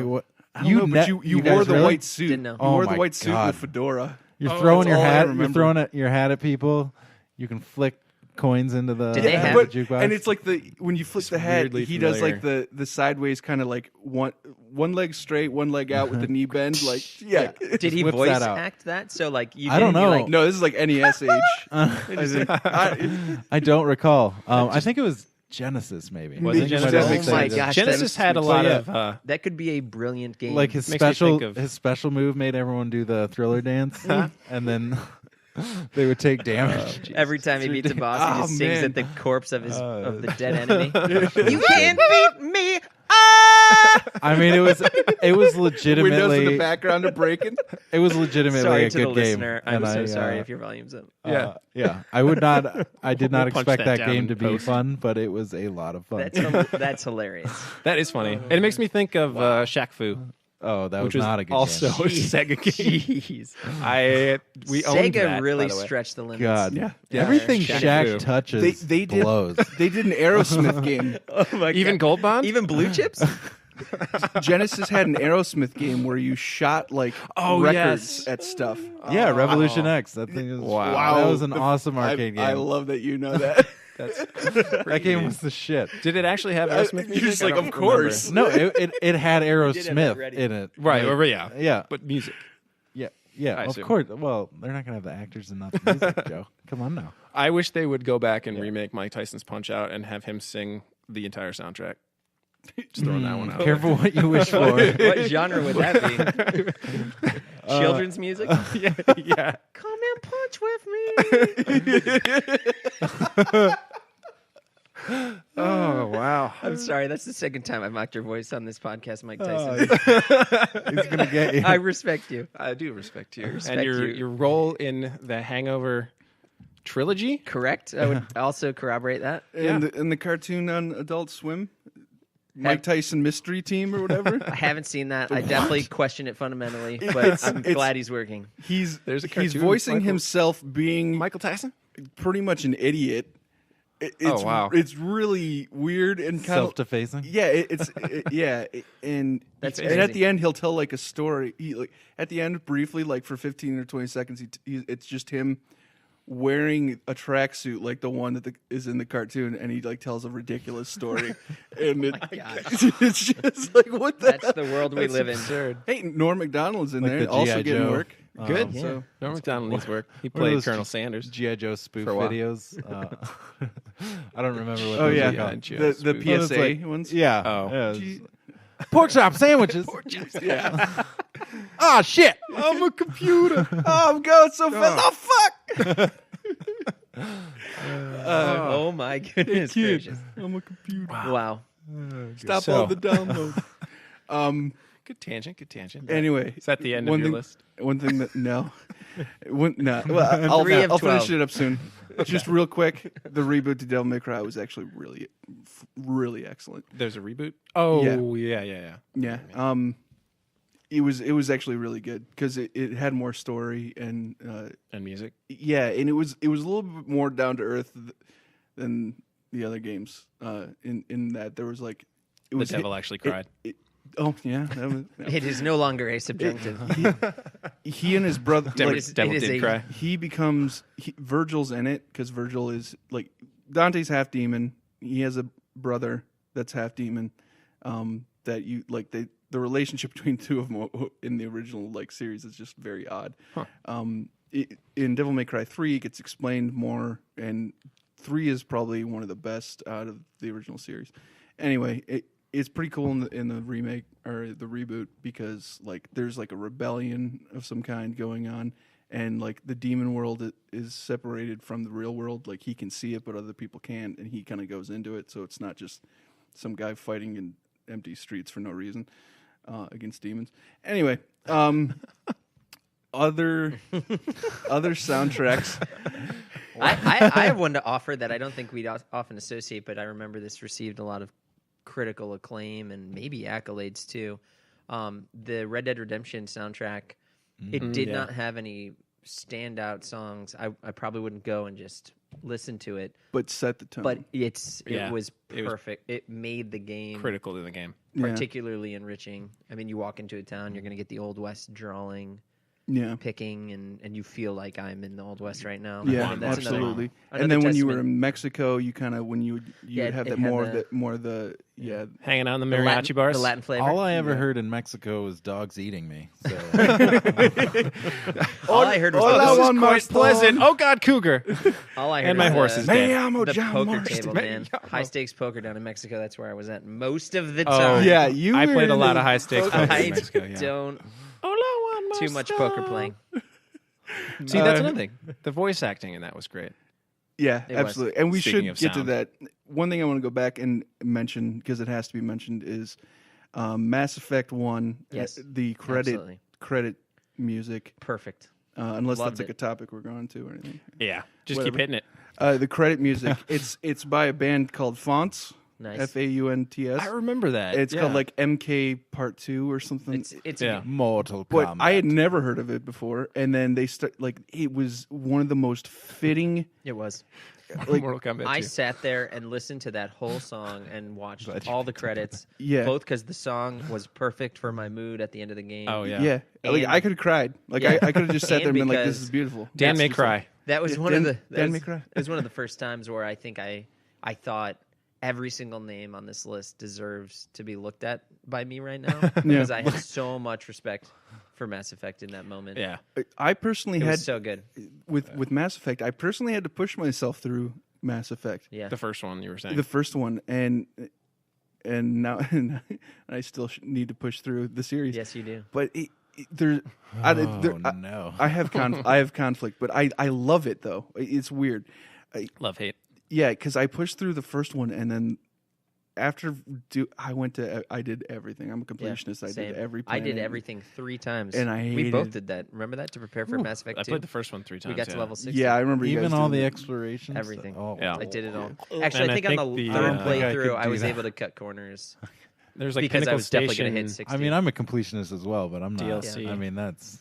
don't You know, but you guys wore the really? white suit. Didn't know. You Oh wore the my white suit God. with fedora. You're Oh, throwing that's your all I hat. You're remember. throwing your hat at people. You can flick coins into the, Did they have- but, the jukebox. and it's like when you flick the hat, weirdly he does like familiar. the sideways kind of like one leg straight, one leg out with the knee bend. Like yeah. Did he Whips voice that out. act that? So like you? I don't didn't- you, know. Like, No, this is like NES age. I think. I don't recall. I think it was Genesis, maybe. Was it I think Genesis? might have Oh been my Genesis. gosh, Genesis had a So, lot yeah. of. that could be a brilliant game. Like his Makes me special, think of- his special move made everyone do the Thriller dance, and then they would take damage. Every time he beats a boss, he Oh, just sings man. at the corpse of of the dead enemy. You can't beat me. I mean, it was Windows in legitimately the background are breaking. it was legitimately Sorry a to good the game. listener. I'm and so I, sorry if your volume's up. yeah. I did not We'll punch expect that that down game in to be post. fun, but it was a lot of fun. That's hilarious. That is funny, and it makes me think of Shaq Fu, Oh, that which was was not a good also game. a Sega game. Jeez. We owned Sega that, really by the way. stretched the limits. God, Yeah. everything Shaq Shaq Fu. touches They did. blows. They did an Aerosmith game. Oh my Even God. Gold Bond. Even blue chips? Genesis had an Aerosmith game where you shot like records yes. at stuff. Yeah, Revolution X. That thing is Wow. That was an awesome arcade game. I love that you know that. that game was the shit. Did it actually have Aerosmith music? You're just I like, don't of course. No, it had did have that Aerosmith ready. in it. Right, Like, or yeah, yeah, but music. yeah. I Of assume. course. Well, they're not gonna have the actors and not the music, Joe. Come on now. I wish they would go back and remake Mike Tyson's Punch Out and have him sing the entire soundtrack. Just throwing that one out. Careful what you wish for. What genre would that be? Children's music? Yeah. Come and punch with me. Oh wow. I'm sorry. That's the second time I've mocked your voice on this podcast, Mike Tyson. He's gonna get you. I respect you. I do respect you. respect and your you. your role in the Hangover trilogy. Correct. I would also corroborate that. In the cartoon on Adult Swim, Mike Tyson Mystery Team or whatever. I haven't seen that. I definitely question it fundamentally, but I'm glad he's working. He's a cartoon, voicing Michael. himself being Michael Tyson. pretty much an idiot. It's, wow. It's really weird and kind of Self-defacing. yeah. And That's and at crazy. the end he'll tell like a story. At the end, briefly, like for 15 or 20 seconds, it's just him wearing a tracksuit like the one that is in the cartoon, and he like tells a ridiculous story. And it's just like what the That's hell? the world we live in. Hey, Norm Macdonald's in Like there, the also G.I. getting Joe. work. Good. So Norm Macdonald needs work. He What are played those Colonel Sanders. G.I. Joe spoof For a while. videos. I don't remember what. oh those yeah, are called. G.I. the spoof. Well, it's PSA like- ones. Yeah. Oh. yeah, G- pork chop sandwiches. yeah. Ah, shit. I'm a computer. Oh, I'm going so fast. Oh fuck. Oh my goodness gracious! I'm a computer. Wow. Stop So- all the downloads. Good tangent. Good tangent. Anyway, Is that the end one of your thing- list? One thing that no. Well, Three of I'll 12. finish it up soon. just real quick, the reboot to Devil May Cry was actually really excellent. There's a reboot. Oh yeah. Yeah. It was actually really good because it had more story and music. Yeah, and it was a little bit more down to earth than the other games. In that there was like The devil actually cried. Oh yeah, It is no longer a subjunctive. he and his brother. Devil like, did cry. He becomes Virgil's in it because Virgil is like Dante's half demon. He has a brother that's half demon. That you like the relationship between two of them in the original like series is just very odd. Huh. In Devil May Cry 3, it gets explained more, and 3 is probably one of the best out of the original series. Anyway, it's pretty cool in the remake or the reboot because like there's like a rebellion of some kind going on, and like the demon world is separated from the real world. Like he can see it, but other people can't, and he kind of goes into it. So it's not just some guy fighting in empty streets for no reason against demons. Anyway, other soundtracks. I have one to offer that I don't think we often associate, but I remember this received a lot of critical acclaim and maybe accolades too. The Red Dead Redemption soundtrack, it did not have any standout songs. I probably wouldn't go and just listen to it, But set the tone. but it was It was perfect. It made the game Critical to the game. particularly enriching. I mean, you walk into a town, you're going to get the Old West drawling, yeah. picking, and you feel like I'm in the Old West right now. Yeah, I mean, that's absolutely. another And then when you were testament. in Mexico, you kind of Yeah, have it that had more of the Hanging out in the The mariachi Latin, bars. the Latin flavor. All I ever heard in Mexico was dogs eating me. So All I heard was Hola, the, Juan quite Marston. pleasant. Oh God, cougar! all I heard and my was horse the, is Me dead. llamo the John poker Marston. table, man. High stakes poker down in Mexico. That's where I was at most of the Oh, time. Yeah, you. I were played a in lot the of high stakes poker- poker in I Mexico. Yeah. don't Hola, Juan too much Marston. poker playing. See, that's another thing. The voice acting in that was great. Yeah, It was. absolutely. And we Speaking should of get to sound. that. One thing I want to go back and mention because it has to be mentioned is Mass Effect 1. Yes, the absolutely. credit music. Perfect. Unless Loved that's like it. a topic we're going to or anything. Yeah, just Whatever. keep hitting it. The credit music. it's by a band called Fonts. Nice. Faunts. I remember that. It's called like MK Part 2 or something. It's Yeah. Mortal But Kombat. I had never heard of it before, and then they start like it was one of the most fitting. it was. Like Mortal Kombat 2. I sat there and listened to that whole song and watched all the credits. Yeah. Both because the song was perfect for my mood at the end of the game. Oh yeah. Yeah, like And- I could have cried. Like Yeah. I could have just sat there and been like, "This because is beautiful." Dan may That's- cry. That was Yeah, one Dan- of the. Dan that was- may cry. It was one of the first times where I think I thought every single name on this list deserves to be looked at by me right now because I had so much respect for Mass Effect in that moment. Yeah. I personally It had was so good. with Mass Effect. I personally had to push myself through Mass Effect, Yeah. The first one you were saying. the first one, and now I still need to push through the series. Yes, you do. But there, I no. I have I have conflict, but I love it though. It's weird. Love hate. Yeah, because I pushed through the first one, and then after I did everything. I'm a completionist. I Same. did every. I did planet. everything 3 times. And I we both hated- did that. Remember that to prepare for Mass Effect I 2? played the first one 3 times. we got to yeah. level 60. Yeah, I remember you Even guys all doing the that. explorations. Everything. Oh, Yeah. I did it all. And Actually, I I think on think the the, third I think I playthrough, could I do was that. able to cut corners There's like because Pinnacle I was definitely Station. going to hit 60. I mean, I'm a completionist as well, but I'm not. DLC. I mean, that's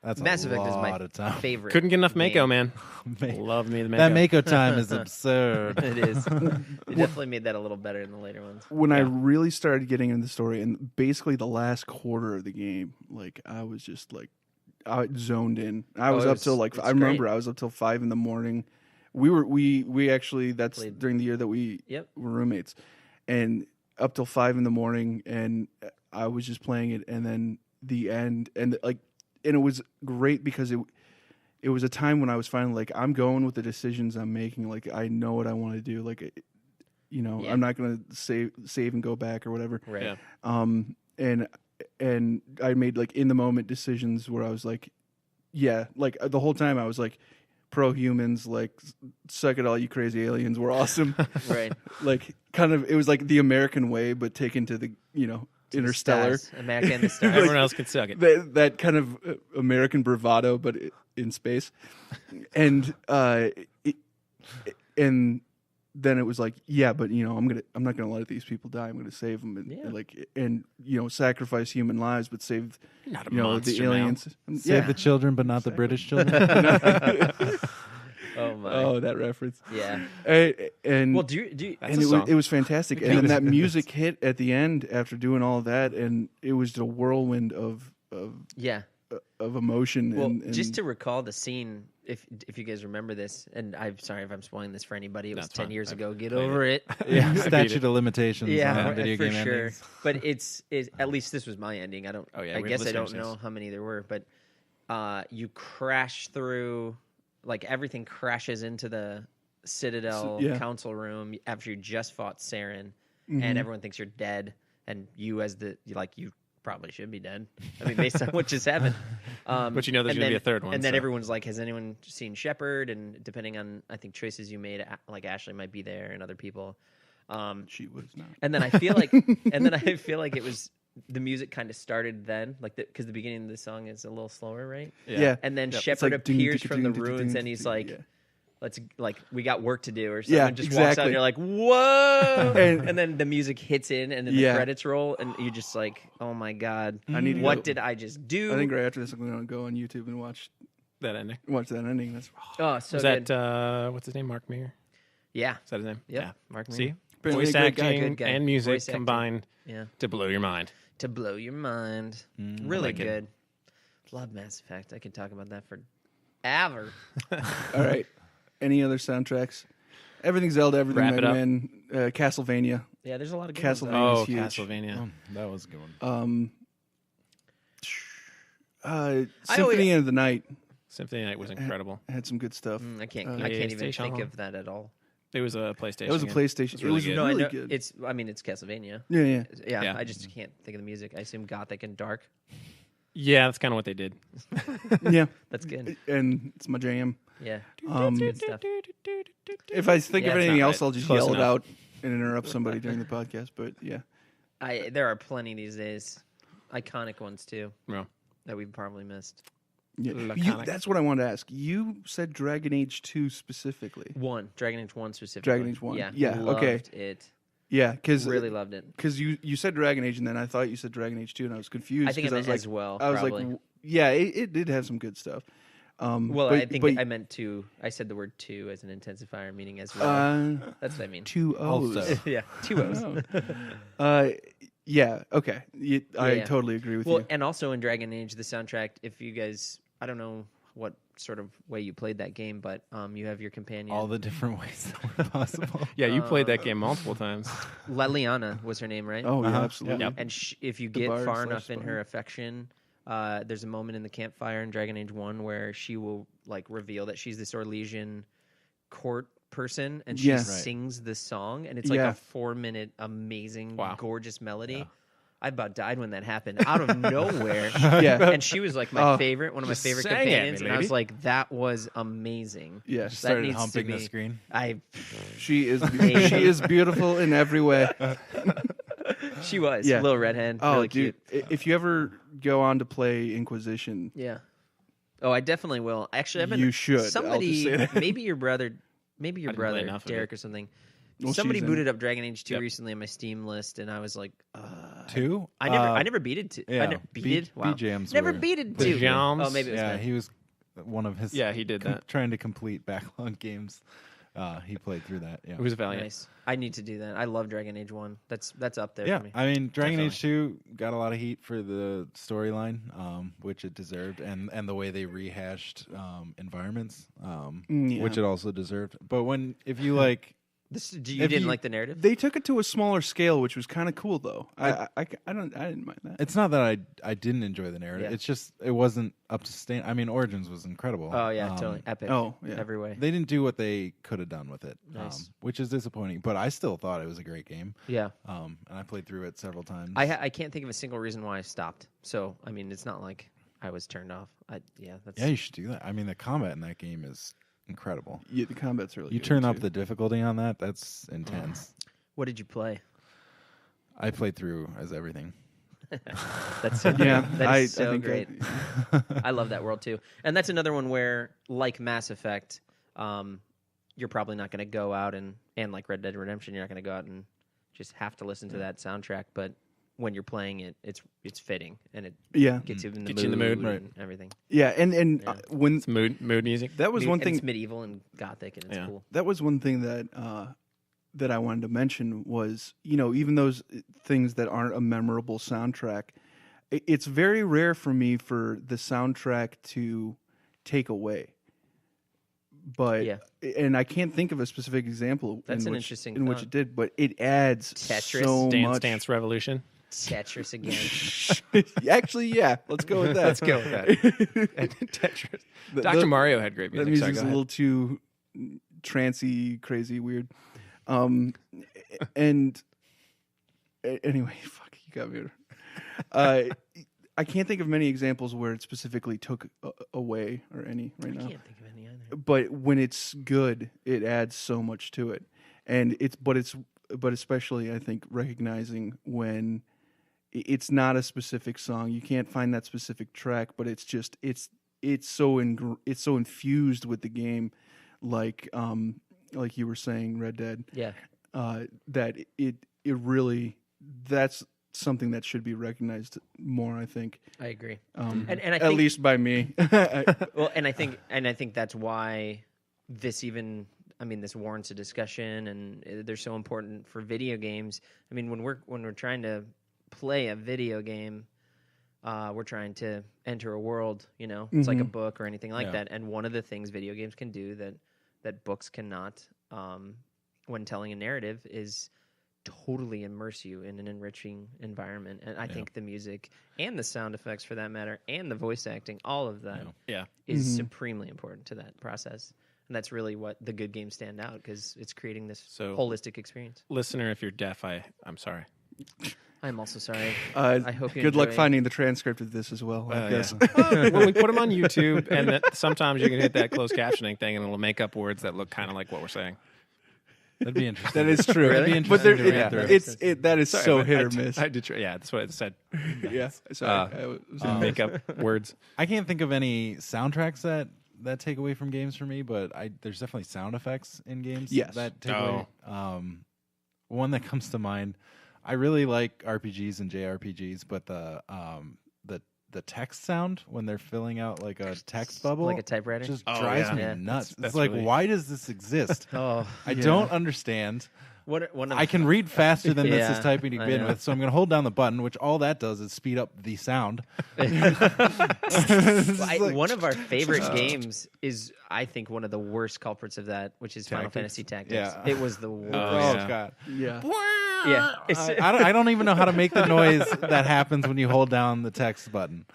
Mass a Effect is lot my of time. favorite. Couldn't get enough Mako, game. man. Ma- Love me the Mako. That Mako time is absurd. It is. They definitely made that a little better in the later ones. When I really started getting into the story, and basically the last quarter of the game, like I was just like, I zoned in. I was it up was- till like it's I remember great. I was up till 5 a.m. We actually that's Played- during the year that we Yep. were roommates, and up till 5 a.m. and I was just playing it, and then the end, and like, and it was great because it was a time when I was finally like, I'm going with the decisions I'm making. Like I know what I want to do. Like, you know, Yeah. I'm not going to save and go back or whatever. Right. Yeah. And I made like in the moment decisions where I was like, yeah, like the whole time I was like, pro humans, like suck it all, you crazy aliens, we're awesome. Right. Like kind of, it was like the American way, but taken to the Interstellar. Stars. America and the Stars. Everyone else can suck it. That kind of American bravado, but in space. And and then it was like, yeah, but I'm not gonna let these people die. I'm gonna save them, and sacrifice human lives, but save Not a the monster now. aliens. Save the children, but not the British children. Oh my. Oh, that reference. Yeah. And Well, do you and it was fantastic. And then that music hit at the end after doing all of that, and it was the whirlwind of yeah. emotion. Well, and just to recall the scene, if you guys remember this, and I'm sorry if I'm spoiling this for anybody. It was That's 10 fine. years I've ago. Get played over it. Yeah, statute of limitations Yeah, on video for game sure. endings. But it's at least this was my ending. I don't. Oh, yeah, I we guess have I don't listeners, know yes. how many there were, but you crash through, like everything crashes into the Citadel council room after you just fought Saren, and everyone thinks you're dead, and you probably should be dead. I mean, based on what just happened. But there's going to be a third one. And then so. everyone's like, has anyone seen Shepard? And depending on, I think, choices you made, like Ashley might be there and other people. she was not. And then I feel like, it was, the music kind of started then, like, because the beginning of the song is a little slower, right? Yeah. And then It's Shepard like appears from the ruins and he's like, yeah. let's, like, we got work to do or something. Yeah, Just walks out exactly. and you're like, whoa. And- and then the music hits in and then the Yeah. credits roll and you're just like, oh my God, I need to what go- did I just do? I think right after this, I'm going to go on YouTube and watch That ending. that ending. That's Oh, so Was good. that, what's his name? Mark Meir? Yeah. Is that his name? Yep. Yeah. Mark Meir. See? Apparently Voice a great guy, acting good guy. and music Voice acting. combined Yeah. to blow your mind. To blow your mind. Really like it. good. Love Mass Effect. I could talk about that for ever. all right. Any other soundtracks? Everything Zelda, everything Wrap it Mega up. Man, Castlevania. Yeah, there's a lot of good ones, though. Castlevania. Oh, is huge. Castlevania. That was a good one. Symphony of the Night Symphony of the Night was incredible. had some good stuff. I can't even PlayStation. think of that at all. It was a PlayStation. It was a game. PlayStation. really It was good. No, I really know good. it's Castlevania. Yeah. Yeah, Yeah. I just can't think of the music. I assume gothic and dark. Yeah, that's kind of what they did. Yeah. That's good. And it's my jam. Yeah. Um, Good stuff. If I think Yeah, of it's anything not else, right. I'll just Close yell it enough. out and interrupt somebody during the podcast. But yeah. There are plenty these days. Iconic ones too No. that we've probably missed. Yeah. Laconic. That's what I wanted to ask. You said Dragon Age 2 specifically. Dragon Age 1 specifically. Dragon Age 1. Yeah. Yeah, Loved okay. it. Yeah, because Really loved it. you said Dragon Age and then I thought you said Dragon Age 2 and I was confused. I think 'cause I was meant like, as well. I was probably. like, yeah, it did have some good stuff. Well, but- I think but, I meant to. I said the word "to" as an intensifier, meaning as well. That's what I mean. 2 O's. Also. Yeah, 2 O's. Yeah, okay. I Yeah. totally agree with Well, you. and also in Dragon Age, the soundtrack. If you guys, I don't know what sort of way you played that game, but you have your companion. All the different ways that were possible. Yeah, you played that game multiple times. Leliana was her name, right? Oh, yeah, Uh-huh. absolutely. Yep. And if you The get bard far slash enough in her bard. affection, there's a moment in the campfire in Dragon Age 1 where she will like reveal that she's this Orlesian court person and she Yeah. Right. sings this song and it's like Yeah. a 4-minute amazing Wow. gorgeous melody. I about died when that happened out of nowhere. Yeah. And she was like my Oh, favorite, one of my just favorite sang at me, companions, and I was lady. like, that was amazing. Yeah. Just That started needs to humping the be- screen. She is beautiful in every way. She was Yeah. little redhead. Oh, really dude, cute. if you ever go on to play Inquisition, Yeah. Oh, I definitely will. Actually, I've been. You should. I'll just Somebody, say that. maybe your brother, I didn't play brother, enough of Derek it. or something. Well, Somebody she's in booted it. up Dragon Age 2 Yep. recently on my Steam list, and I was like, 2? I never beat it. I yeah, never beated. Wow. B-Jams Never were beat it. The 2. Jams? Oh, maybe it was Yeah, bad. he was one of his. Yeah, he did that. Trying to complete backlog games. He played through that. Yeah. It was valiant. Nice. I need to do that. I love Dragon Age 1. That's up there Yeah, for me. I mean, Dragon Definitely. Age 2 got a lot of heat for the storyline, which it deserved, and the way they rehashed environments, Yeah. which it also deserved. But if you like, You If didn't you- like the narrative? They took it to a smaller scale, which was kind of cool, though. I didn't mind that. it's not that I didn't enjoy the narrative. Yeah. It's just it wasn't up to stand. I mean, Origins was incredible. Oh, yeah, totally. Epic. Oh, yeah. Every way. They didn't do what they could have done with it, Nice. which is disappointing. But I still thought it was a great game, Yeah. and I played through it several times. I can't think of a single reason why I stopped. So, I mean, it's not like I was turned off. That's Yeah, you should do that. I mean, the combat in that game is incredible. Yeah, the combat's really You good, turn up too. the difficulty on that, that's intense. What did you play? I played through as everything. That's so Yeah, that is I so think great. I love that world too, and that's another one where, like Mass Effect, you're probably not going to go out and like Red Dead Redemption, you're not going to go out and just have to listen to that soundtrack. But when you're playing it, it's fitting and it gets you in the mood and everything. Yeah, and when It's mood music. that was one thing. It's medieval and gothic, and it's cool. That was one thing that that I wanted to mention was, even those things that aren't a memorable soundtrack, it's very rare for me for the soundtrack to take away. But and I can't think of a specific example That's in interesting which it did, but it adds Tetris? so Dance much. Dance Revolution. Tetris again. Actually, yeah, let's go with that. Let's go with that. And Tetris. Dr. Mario had great music. That music's Sorry, a go little too trancy, crazy, weird. And anyway, fuck, you got me. I can't think of many examples where it specifically took away or any right now. I can't think of any either. But when it's good, it adds so much to it, and but especially I think recognizing when it's not a specific song, you can't find that specific track, but it's just it's so infused with the game, like you were saying, Red Dead. Yeah. That it really, that's something that should be recognized more, I think. I agree. And I at think, least by me. well, and I think that's why this warrants a discussion, and they're so important for video games. I mean, when we're trying to play a video game, we're trying to enter a world. It's like a book or anything like that. And one of the things video games can do that books cannot, when telling a narrative, is totally immerse you in an enriching environment. And I think the music and the sound effects, for that matter, and the voice acting, all of that is supremely important to that process. And that's really what the good games stand out, because it's creating this holistic experience. Listener, if you're deaf, I'm sorry. I'm also sorry. I hope you good luck enjoy. finding the transcript of this as well. I guess. When we put them on YouTube, and sometimes you can hit that closed captioning thing, and it'll make up words that look kind of like what we're saying. That'd be interesting. That is true. That'd be But interesting to read through. that is so hit or miss. I did. Yeah, that's what it said. Yeah. Sorry. Make up words. I can't think of any soundtracks that take away from games for me, but there's definitely sound effects in games that take away. One that comes to mind, I really like RPGs and JRPGs, but the text sound when they're filling out like a text bubble, like a typewriter, just drives me nuts. That's it's like, really... why does this exist? I don't understand. I can read faster than this is typing to begin with, so I'm going to hold down the button, which all that does is speed up the sound. One of our favorite games is, I think, one of the worst culprits of that, which is Final Fantasy Tactics. Yeah. It was the worst. Oh, God. Yeah. Yeah. I don't even know how to make the noise that happens when you hold down the text button.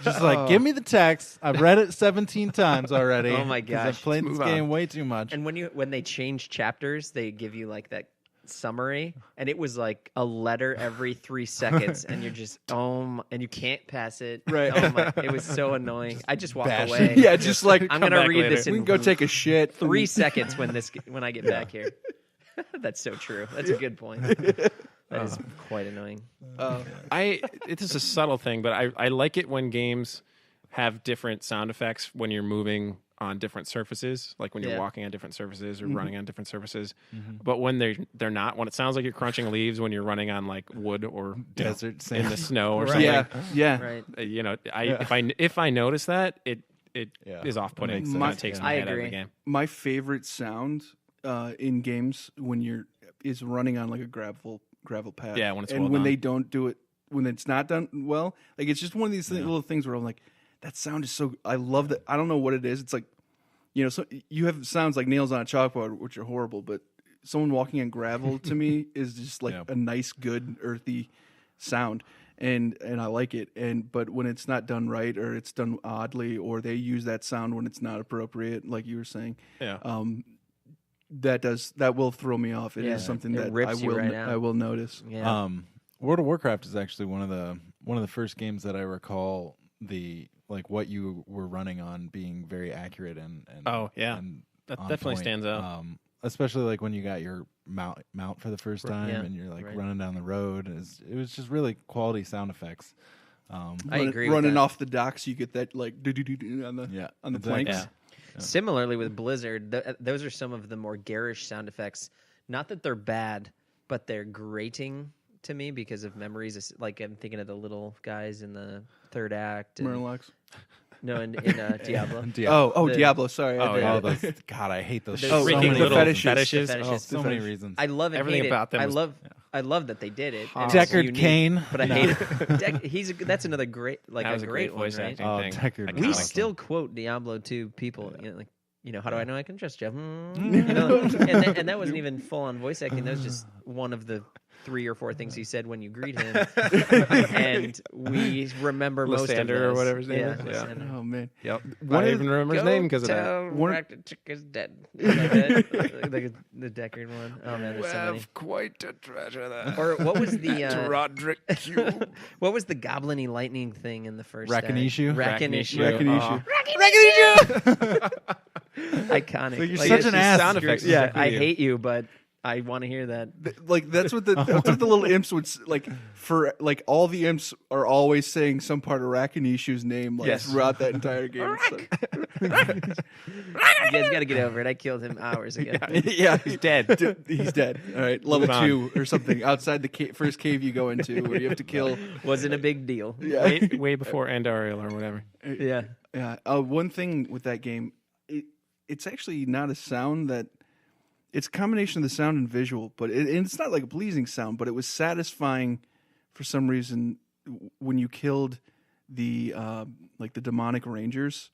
Just give me the text. I've read it 17 times already. Oh my 'cause gosh. I've played this game way too much. And when they change chapters, they give you like that summary, and it was like a letter every 3 seconds, and you're just and you can't pass it. Right. It was so annoying. I just walk Bash away. Yeah, just like I'm gonna read this we in can go take a shit. 3 seconds when I get back here. That's so true. That's a good point. That is quite annoying. It is a subtle thing, but I like it when games have different sound effects when you're moving on different surfaces, like when you're walking on different surfaces or running on different surfaces. But when they're not, when it sounds like you're crunching leaves when you're running on like wood or desert in the snow or Right. something. Yeah. Right. If I notice that, it is off-putting. That makes It takes sense. my I head out of agree. the game. My favorite sound in games is running on like a gravel path. Yeah, when it's and well when done. they don't do it, when it's not done well, like it's just one of these little things where I'm like, that sound is so. I love that. I don't know what it is. It's like, so you have sounds like nails on a chalkboard, which are horrible, but someone walking on gravel to me is just like a nice, good, earthy sound. And I like it. But when it's not done right, or it's done oddly, or they use that sound when it's not appropriate, like you were saying, that will throw me off. It is something that rips you right out. I will notice. Yeah. World of Warcraft is actually one of the first games that I recall what you were running on being very accurate and That on definitely point. stands out. Especially like when you got your mount for the first time and you're running down the road. It was just really quality sound effects. I agree with Running that. off the docks, you get that like do on the planks. Yeah. Similarly with Blizzard, those are some of the more garish sound effects. Not that they're bad, but they're grating to me because of memories. Like I'm thinking of the little guys in the third act. And, Murlocs. no, in Diablo. Diablo. Sorry. Those, God, I hate those. The so freaking many little reasons. fetishes. fetishes. So many reasons. I love and Everything hate about them I was- love that they did it. and it's Deckard unique, Cain. but I hate it. That's another great, like That a was a great great one, voice right? acting Oh, thing. Deckard. We Iconic. still quote Diablo to people, how do I know I can trust you? And that wasn't even full on voice acting. That was just one of the 3 or 4 things he said when you greet him, and we remember most of Lysander those. or whatever his name yeah, is. Yeah. Lysander. Oh man. Yep. One I of even remember his name because of that. Tell One- Rack is dead. Like the Deckard one. Oh man, there's so many. quite a treasure there. Or what was the Roderick Cube. what was the goblin-y lightning thing in the first Rakinishu? Rakinishu. Rakinishu. Iconic. You're Like, such an ass. Sound effects. yeah, exactly I you. hate you, but I want to hear that. Like that's what the little imps would like for like all the imps are always saying some part of Rakinishu's name like Yes. throughout that entire game. So- You guys got to get over it. I killed him hours ago. yeah, He's dead. He's dead. All right, level Moving 2 or something outside the first cave you go into where you have to kill. Wasn't a big deal. Yeah, way before Andariel or whatever. Yeah. yeah. One thing with that game, it's actually not a sound that. It's a combination of the sound and visual, but and it's not like a pleasing sound, but it was satisfying for some reason when you killed the like the demonic rangers.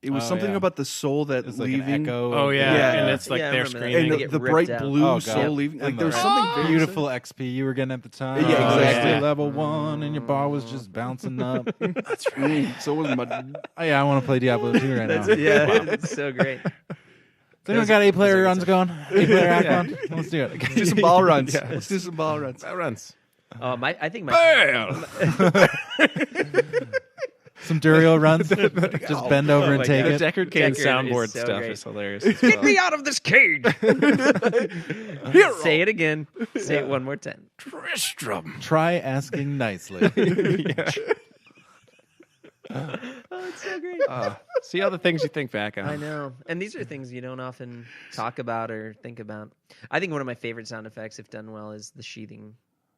It was Oh, something yeah. about the soul that It's like leaving. an echo. Oh yeah, Yeah. and it's like Yeah, I they're remember that. screaming. And They the, get the ripped bright out. blue Oh, God. soul leaving, like And there was the something very beautiful XP you were getting at the time. Yeah, Oh, exactly. yeah. Level 1, and your bar was just bouncing up. That's right. So was my. Oh, yeah, I want to play Diablo 2 right now. Yeah, it's so great. Has anyone got 8-player runs going? 8-player act one? Let's do it. Do some ball runs. Yeah. Let's do some ball runs. That runs. I think my Bam! Some Duriel runs. Just bend over and take The it. Deckard Cain Deckard soundboard is so stuff great. is hilarious. as well. get me out of this cage. Say it again. Say it one more time. Tristram. Try asking nicely. Oh, it's so great. See all the things you think back on. I know. And these are things you don't often talk about or think about. I think one of my favorite sound effects, if done well, is the sheathing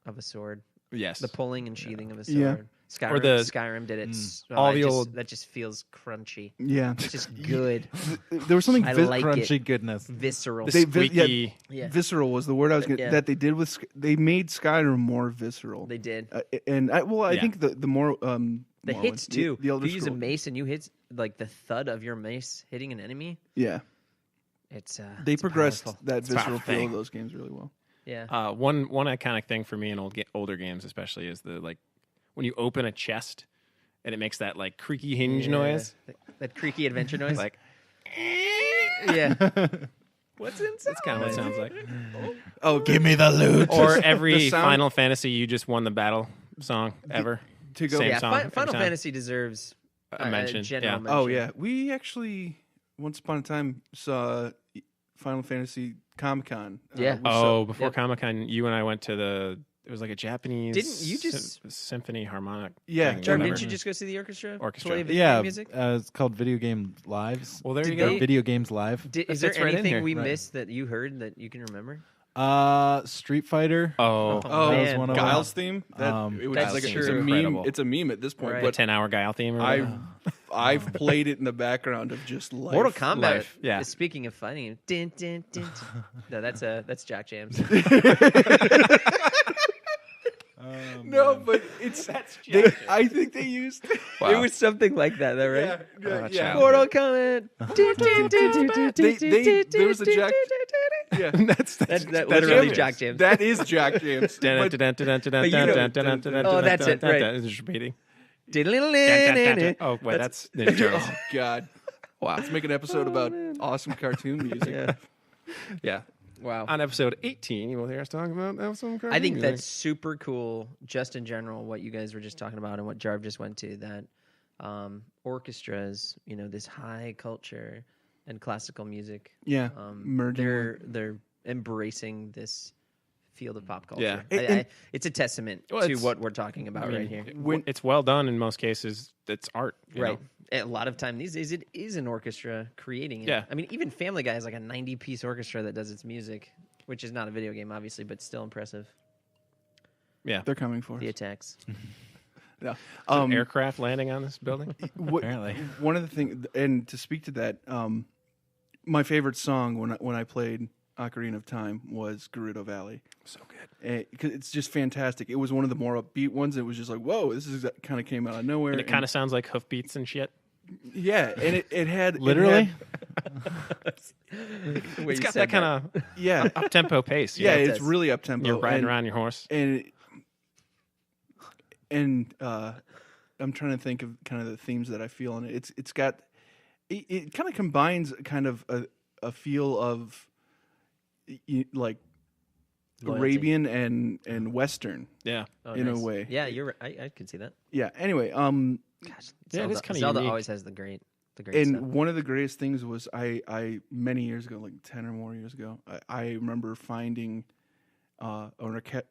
of a sword. Yes. The pulling and sheathing of a sword. Yeah. Skyrim, Or the- Skyrim did it. all the just, old- that just feels crunchy. Yeah. It's just good, There was something I vis- like Crunchy it. goodness. visceral. the They- squeaky. Yeah, visceral was the word I was going to Yeah. that they did with they made Skyrim more visceral. they did. And I Yeah. think the more The more hits ones, too. The Elder if you use a Scrolls. mace and you hit like the thud of your mace hitting an enemy, Yeah. it's They it's progressed powerful. that It's visceral powerful feel thing. of those games really well. Yeah. One iconic thing for me in older games, especially, is the like when you open a chest and it makes that like creaky hinge Yeah. noise. That creaky adventure noise. Like yeah. What's inside? that's kind of what it sounds like. Oh, give me the loot. Or every The sound- Final Fantasy, you just won the battle song ever. to go. Same Yeah. song every Final time. Fantasy deserves A mention. general Yeah. mention. Oh yeah, we actually once upon a time saw Final Fantasy Comic-Con. Yeah. Before Yep. Comic-Con, you and I went to it was like a Japanese Didn't you just- symphony harmonic Yeah, thing, Jarv, whatever. didn't you just go see the orchestra? Orchestra. Play video Yeah, game music? it's called Video Game Lives. Well, there Did you go. they- Video Games Live. Is That there fits right in anything here. we Right. missed that you heard that you can remember? Street Fighter. Oh, Oh, man. that was one of Guile's theme. That it was That's like true. it's a meme. Incredible. It's a meme at this point. Right. the But 10-hour Guile theme. Or whatever. I've played it in the background of just life. Mortal Kombat. Life, yeah. Speaking of funny, din, din, din, din. No, that's Jack Jams. No, but it's I think they used. Wow. It was something like that, though, right? yeah. child. Mortal Kombat. There was a Jack. Yeah, that's That better literally than Jack Jams. that is Jack James. But- Oh, that's it, right. Just repeating. Diddle-diddle-diddle-diddle. Oh wait, that's Ninja Turtles. oh God! Wow, let's make an episode about awesome cartoon music. Yeah. Yeah. Wow. On episode 18, you will hear us talk about some cartoon I think music. that's super cool, just in general, what you guys were just talking about and what Jarv just went to, that orchestras, this high culture and classical music, Yeah, merging. they're embracing this field of pop culture. Yeah. It's a testament Well, to it's- what we're talking about right here. It's well done in most cases. It's art, you Right. know? A lot of time these days, it is an orchestra creating it. Yeah. I mean, even Family Guy has like a 90-piece orchestra that does its music, which is not a video game, obviously, but still impressive. Yeah. They're coming for The us. attacks. Yeah. Aircraft landing on this building. Apparently. One of the things, and to speak to that, my favorite song when I played Ocarina of Time was Gerudo Valley. So good. Because it's just fantastic. It was one of the more upbeat ones. It was just like, whoa, this is kind of came out of nowhere. And it kind of sounds like hoofbeats and shit. yeah, and it had Literally? It's got that kind of yeah, up tempo pace. you yeah, know? it's really up tempo. You're riding around your horse. And I'm trying to think of kind of the themes that I feel in it. It's got it kind of combines kind of a feel of like Loyalty. Arabian and Western Yeah. Oh, in a nice. way. Yeah, you're right. I could see that. Yeah. Anyway, Gosh, Yeah, it Zelda, is kinda Zelda unique. always has the great and stuff. one of the greatest things was I many years ago, like 10 or more years ago, I remember finding an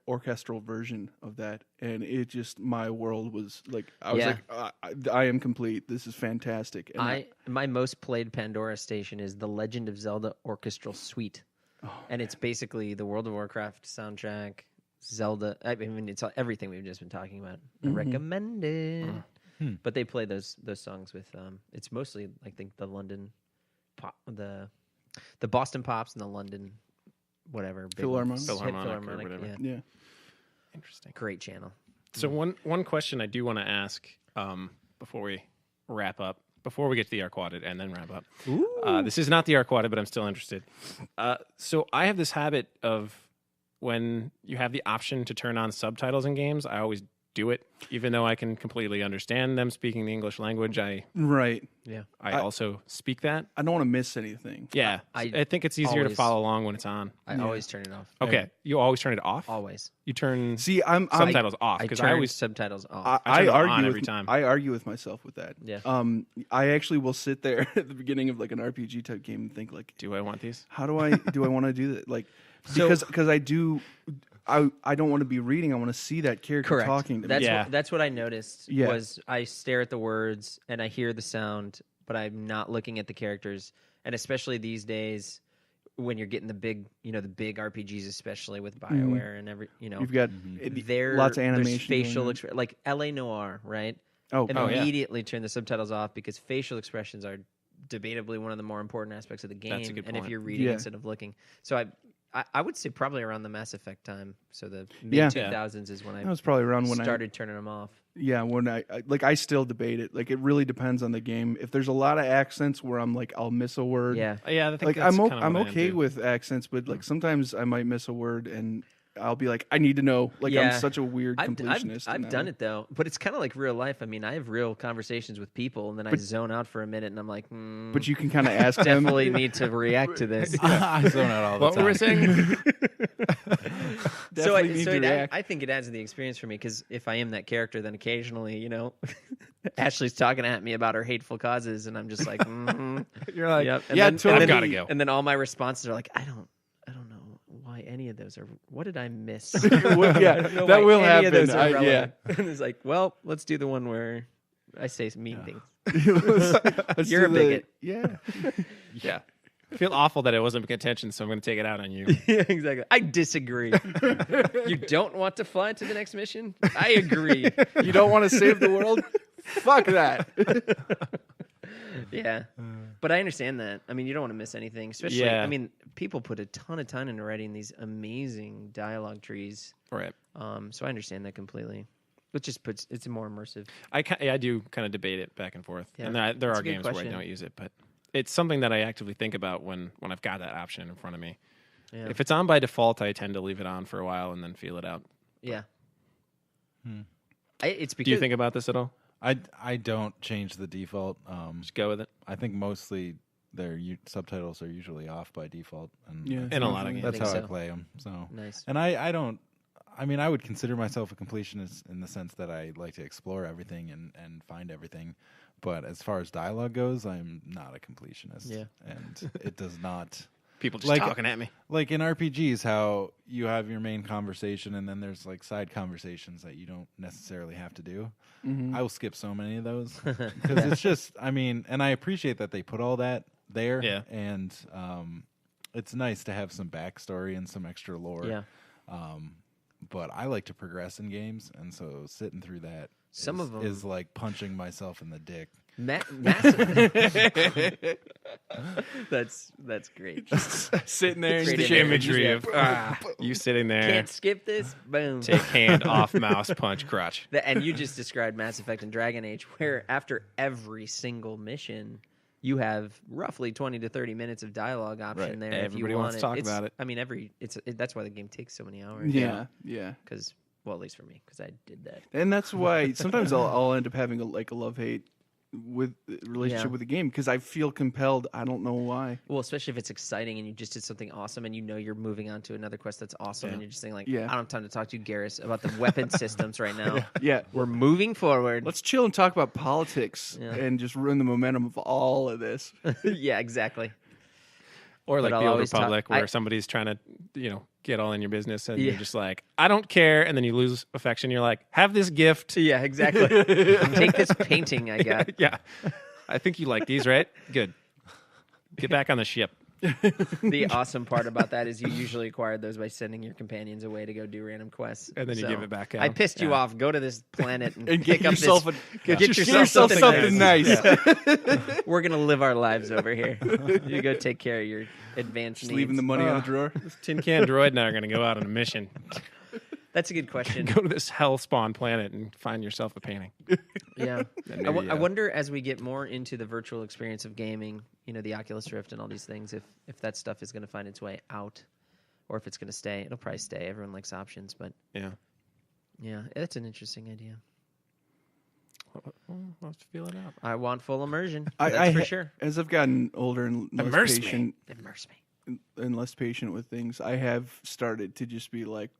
orchestral version of that, and it just, my world was like, I was Yeah. like, I am complete. This is fantastic. And My most played Pandora station is the Legend of Zelda Orchestral Suite, and it's basically the World of Warcraft soundtrack. Zelda. I mean, it's everything we've just been talking about. I recommend it. But they play those songs with. It's mostly I think the London pop, the Boston Pops and the London whatever big ones. Philharmonic. or whatever. Yeah. yeah. Interesting. Great channel. So one question I do want to ask before we wrap up, before we get to the Arquadded and then wrap up. This is not the Arquadded, but I'm still interested. So I have this habit of when you have the option to turn on subtitles in games, I always do it, even though I can completely understand them speaking the English language. I Right. also speak that. I don't want to miss anything. Yeah, I think it's easier to always- follow along when it's on. I always turn it off. Okay, you always turn it off. Always. You turn See, I'm subtitles off I because turn I always subtitles off. I turn it on argue every with, time. I argue with myself with that. Yeah. I actually will sit there at the beginning of like an RPG type game and think like, do I want these? how do I want to do that? Like, because I do. I don't want to be reading. I want to see that character Correct. talking to me. That's Yeah. that's what I noticed. Yeah. Was I stare at the words and I hear the sound, but I'm not looking at the characters. And especially these days, when you're getting the big RPGs, especially with BioWare and every, You've got there lots of there's animation. facial like LA Noire, right? Oh, Immediately turn the subtitles off because facial expressions are debatably one of the more important aspects of the game. That's a good and if point. you're reading Yeah. instead of looking, so I would say probably around the Mass Effect time. So the Yeah. mid 2000s is when that I was probably around when started turning them off. when I still debate it. Like, it really depends on the game. If there's a lot of accents where I'm like, I'll miss a word. Yeah. Yeah, I think Like, that's I'm kinda I'm what I am okay too. with accents, but like sometimes I might miss a word and I'll be like, I need to know. Like, Yeah. I'm such a weird I've completionist. I've done it though, but it's kind of like real life. I mean, I have real conversations with people, and then I zone out for a minute, and I'm like, But you can kind of ask them. definitely need to react to this. I zone out all the What time. were we saying? Definitely need to I react. think it adds to the experience for me because if I am that character, then occasionally, Ashley's talking at me about her hateful causes, and I'm just like, You're like, yep. And yeah, then, totally. and then- Gotta go. And then all my responses are like, I don't know why any of those are. What did I miss? Well, yeah, I don't know that why will any of happen. those are Yeah. relevant. And it's like, well, let's do the one where I say some mean things. Let's You're do a bigot. Yeah. yeah. I feel awful that I wasn't paying attention, so I'm going to take it out on you. Yeah, exactly. I disagree. You don't want to fly to the next mission? I agree. You don't want to save the world? Fuck that. Yeah. But I understand that. I mean, you don't want to miss anything. Especially, Yeah. I mean, people put a ton of time into writing these amazing dialogue trees. Right. So I understand that completely. It just puts, it's more immersive. I do kind of debate it back and forth. Yeah. And there That's are a good games where I question. don't use it, but it's something that I actively think about when I've got that option in front of me. Yeah. If it's on by default, I tend to leave it on for a while and then feel it out. Yeah. It's because Do you think about this at all? I don't change the default. Just go with it. I think mostly their subtitles are usually off by default, and Yeah. In a lot of games. that's think how I so. play them. So Nice. And I don't. I mean, I would consider myself a completionist in the sense that I like to explore everything and find everything. But as far as dialogue goes, I'm not a completionist. Yeah. And it does not. People just talking at me. Like in RPGs, how you have your main conversation and then there's like side conversations that you don't necessarily have to do. I will skip so many of those because it's just, I mean, and I appreciate that they put all that there. Yeah. And it's nice to have some backstory and some extra lore. Yeah. But I like to progress in games, and so sitting through that Some of them is like punching myself in the dick. Massive. That's great. Sitting there and Great the image. imagery Yeah. of you sitting there. Can't skip this. Boom. Take hand off mouse, punch crotch. And you just described Mass Effect and Dragon Age, where after every single mission, you have roughly 20 to 30 minutes of dialogue option Right. there. Everybody if you wants want to talk It's- about it. I mean, that's why the game takes so many hours. Yeah. Because, well, at least for me, because I did that. And that's why sometimes I'll end up having a love-hate with relationship Yeah. with the game because I feel compelled. I don't know why. Well, especially if it's exciting and you just did something awesome and you know you're moving on to another quest that's awesome and you're just saying like, Yeah. I don't have time to talk to you, Garrus, about the weapon systems right now. Yeah. We're moving forward. Let's chill and talk about politics Yeah. and just ruin the momentum of all of this. Yeah, exactly. Or like But I'll the Old always talk- Republic, where I- somebody's trying to, get all in your business, and Yeah. you're just like, I don't care, and then you lose affection. You're like, have this gift. Yeah, exactly. Take this painting I got. Yeah, I think you like these, right? Good. Get back on the ship. The awesome part about that is you usually acquire those by sending your companions away to go do random quests. And then you So, give it back I out. pissed you Yeah. off. Go to this planet and, And pick get up yourself this. get Get yourself something nice. We're gonna live our lives over here. You go take care of your advanced Just needs. leaving the money on the drawer. Tin Can Droid and I are going to go out on a mission. That's a good question. Go to this hell spawn planet and find yourself a painting. Yeah, And I maybe, wonder as we get more into the virtual experience of gaming, the Oculus Rift and all these things, if that stuff is going to find its way out, or if it's going to stay. It'll probably stay. Everyone likes options, but Yeah. yeah, it's an interesting idea. Well, let's feel it out. I want full immersion. I- That's I for ha- sure. As I've gotten older and less Immerse me. patient Immerse me. and less patient with things, I have started to just be like,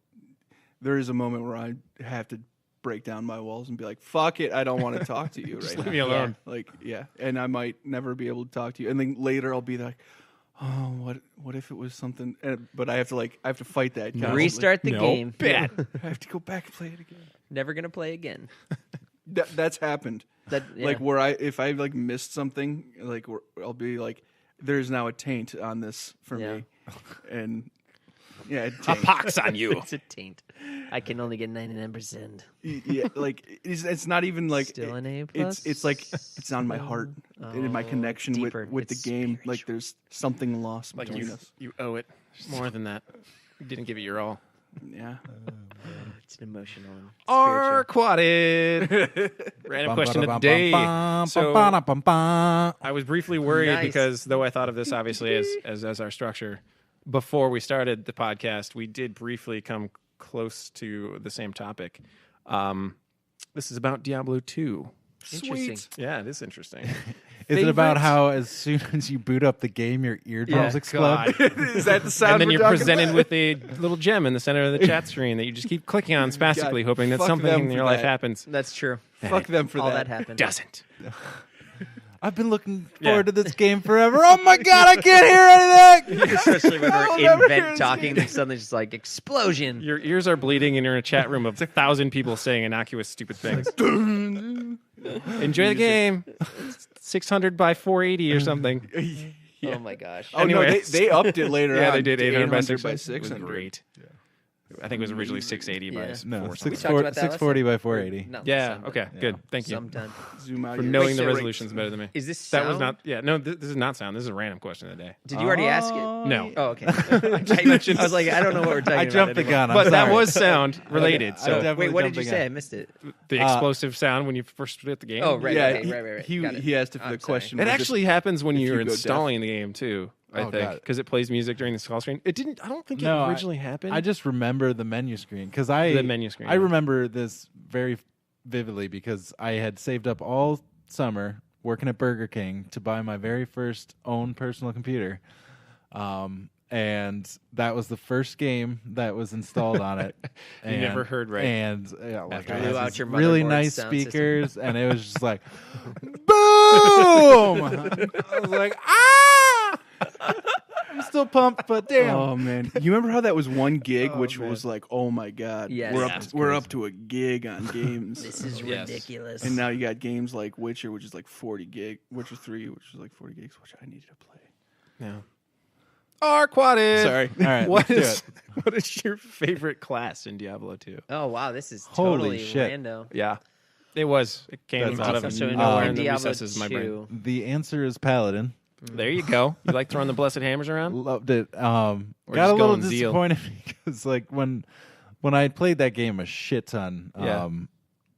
there is a moment where I have to break down my walls and be like, fuck it, I don't want to talk to you Just right leave now. me alone. Like, yeah, and I might never be able to talk to you. And then later I'll be like, oh, what if it was something? But I have to fight that. constantly. Restart the No. game. Bad. I have to go back and play it again. Never gonna play again. That's happened. Like where if I like missed something, like I'll be like, there's now a taint on this for Yeah. me, and yeah, A taint. pox on you. it's a taint. I can only get 99%. Yeah, like it's not even like Still an A+? It's like it's on my heart and in my Oh, connection deeper. with the It's game. Like spiritual. there's something lost Like between us. you owe it more than that. You didn't give it your all. Yeah. It's an emotional and Are spiritual. quadded. Random question of the day. So I was briefly worried Nice. because though I thought of this obviously as our structure, before we started the podcast, we did briefly come close to the same topic. This is about Diablo 2. Interesting. Yeah, it is interesting. Is it about Favorites? how as soon as you boot up the game, your eardrums Yeah, explode? God. Is that the sound? And then we're you're talking presented about? with a little gem in the center of the chat screen that you just keep clicking on spastically, God, hoping that fuck something them in for your life that. happens. That's true. Fuck them for All that. that happened. Doesn't. I've been looking Yeah. forward to this game forever. Oh my god, I can't hear anything! Especially when I'll we're never in hear vent this talking, again. then suddenly just like explosion. Your ears are bleeding, and you're in a chat room of 1,000 people saying innocuous, stupid things. Enjoy the game. 600 by 480 or something. Oh my gosh. Oh no, Anyways. they upped it later. Yeah, on they did to 800 by 600 600. Great. I think it was originally 680 by Yeah. No, 4 something. We talked about that last 640 time. by 480. No, Yeah, sometime. okay, good. Thank you. Sometime. Zoom out For your knowing wait, the wait. resolutions better than me. Is this That sound? was not, yeah, no, this is not sound. This is a random question of the day. Did you already ask it? No. Oh, okay. I was like, I don't know what we're talking about. I jumped the anymore. gun. I'm But that sorry. was sound related. I'm So definitely Wait, what did you jumping say? in. I missed it. the explosive sound when you first hit the game. Oh, right. Yeah, okay, right. he Got it. he asked if I'm the sorry. question. It was actually happens when if you're you go installing the game too. I Oh, think got it. because it plays music during the call screen. It didn't. I don't think No, it originally happened. I just remember the menu screen because The menu screen, I yeah. remember this very vividly because I had saved up all summer working at Burger King to buy my very first own personal computer, and that was the first game that was installed on it. You And- never heard right. And like After I that. had Blew out these your really motherboard's nice sound system. speakers, and it was just like, boom! I was like, ah! I'm still pumped, but damn. Oh man, you remember how that was one gig, Oh, which man. was like, oh my god, Yes. we're up to a gig on games. This is Yes. ridiculous. And now you got games like Witcher, which is like 40 gig, Witcher 3, which is like 40 gigs, which I needed to play. Yeah. Arquadid. Sorry. All right, What let's do is what is your favorite class in Diablo 2? Oh wow, this is Holy totally shit. rando. Yeah. It was. It came That's out of awesome. So nowhere in in the Diablo recesses of my brain. 2, The answer is Paladin. There you go. You like throwing the blessed hammers around? Loved it. Got just a little going zeal. disappointed because like when I played that game a shit ton, Yeah.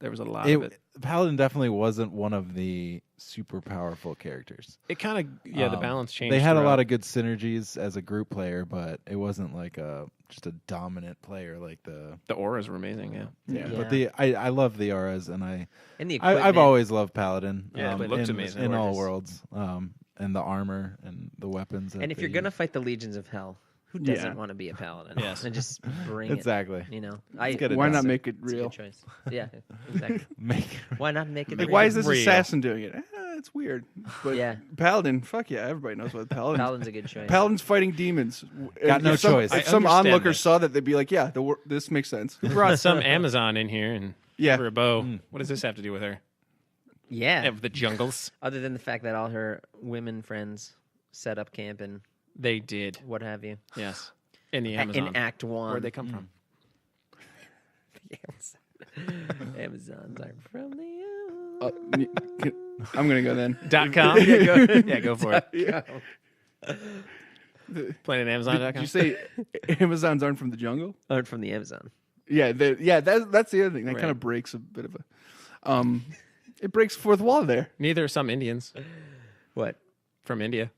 There was a lot of it. Paladin definitely wasn't one of the super powerful characters. It kind of the balance changed. They had a lot throughout. of good synergies as a group player, but it wasn't like just a dominant player like the The auras were amazing. Yeah. Yeah. But I love the auras, and and the I've equipment. always loved Paladin. Yeah, it looks in, amazing. in all Gorgeous. worlds, and the armor and the weapons. that And if they you're gonna use. fight the legions of hell, who Yeah. doesn't want to be a paladin? Yes. And just bring exactly. it. You know, get it Why done. not make it it's a good real? choice. Yeah, exactly. make Why not make it? Like, real? why is this Real. assassin doing it? It's weird. But Yeah. Paladin, fuck yeah, everybody knows what Paladin. Paladin's a good choice. Paladin's fighting demons. Got And no if some- choice. If I some understand onlooker that. saw that, they'd be like, "Yeah, this makes sense." Who brought some Amazon in here and Yeah. for a bow? What does this have to do with her? Yeah. Of the jungles, Other than the fact that all her women friends set up camp and they did. what have you. Yes, in the Amazon. In Act 1. Where'd they come from? Amazons are from the I'm gonna go then. .com. Yeah, go. Yeah, go for it. Yeah. Planet Amazon.com. Did you say Amazons aren't from the jungle? Aren't from the Amazon. Yeah, that's the other thing. That Right. kind of breaks a bit of a, it breaks fourth wall there. Neither are some Indians What? from India.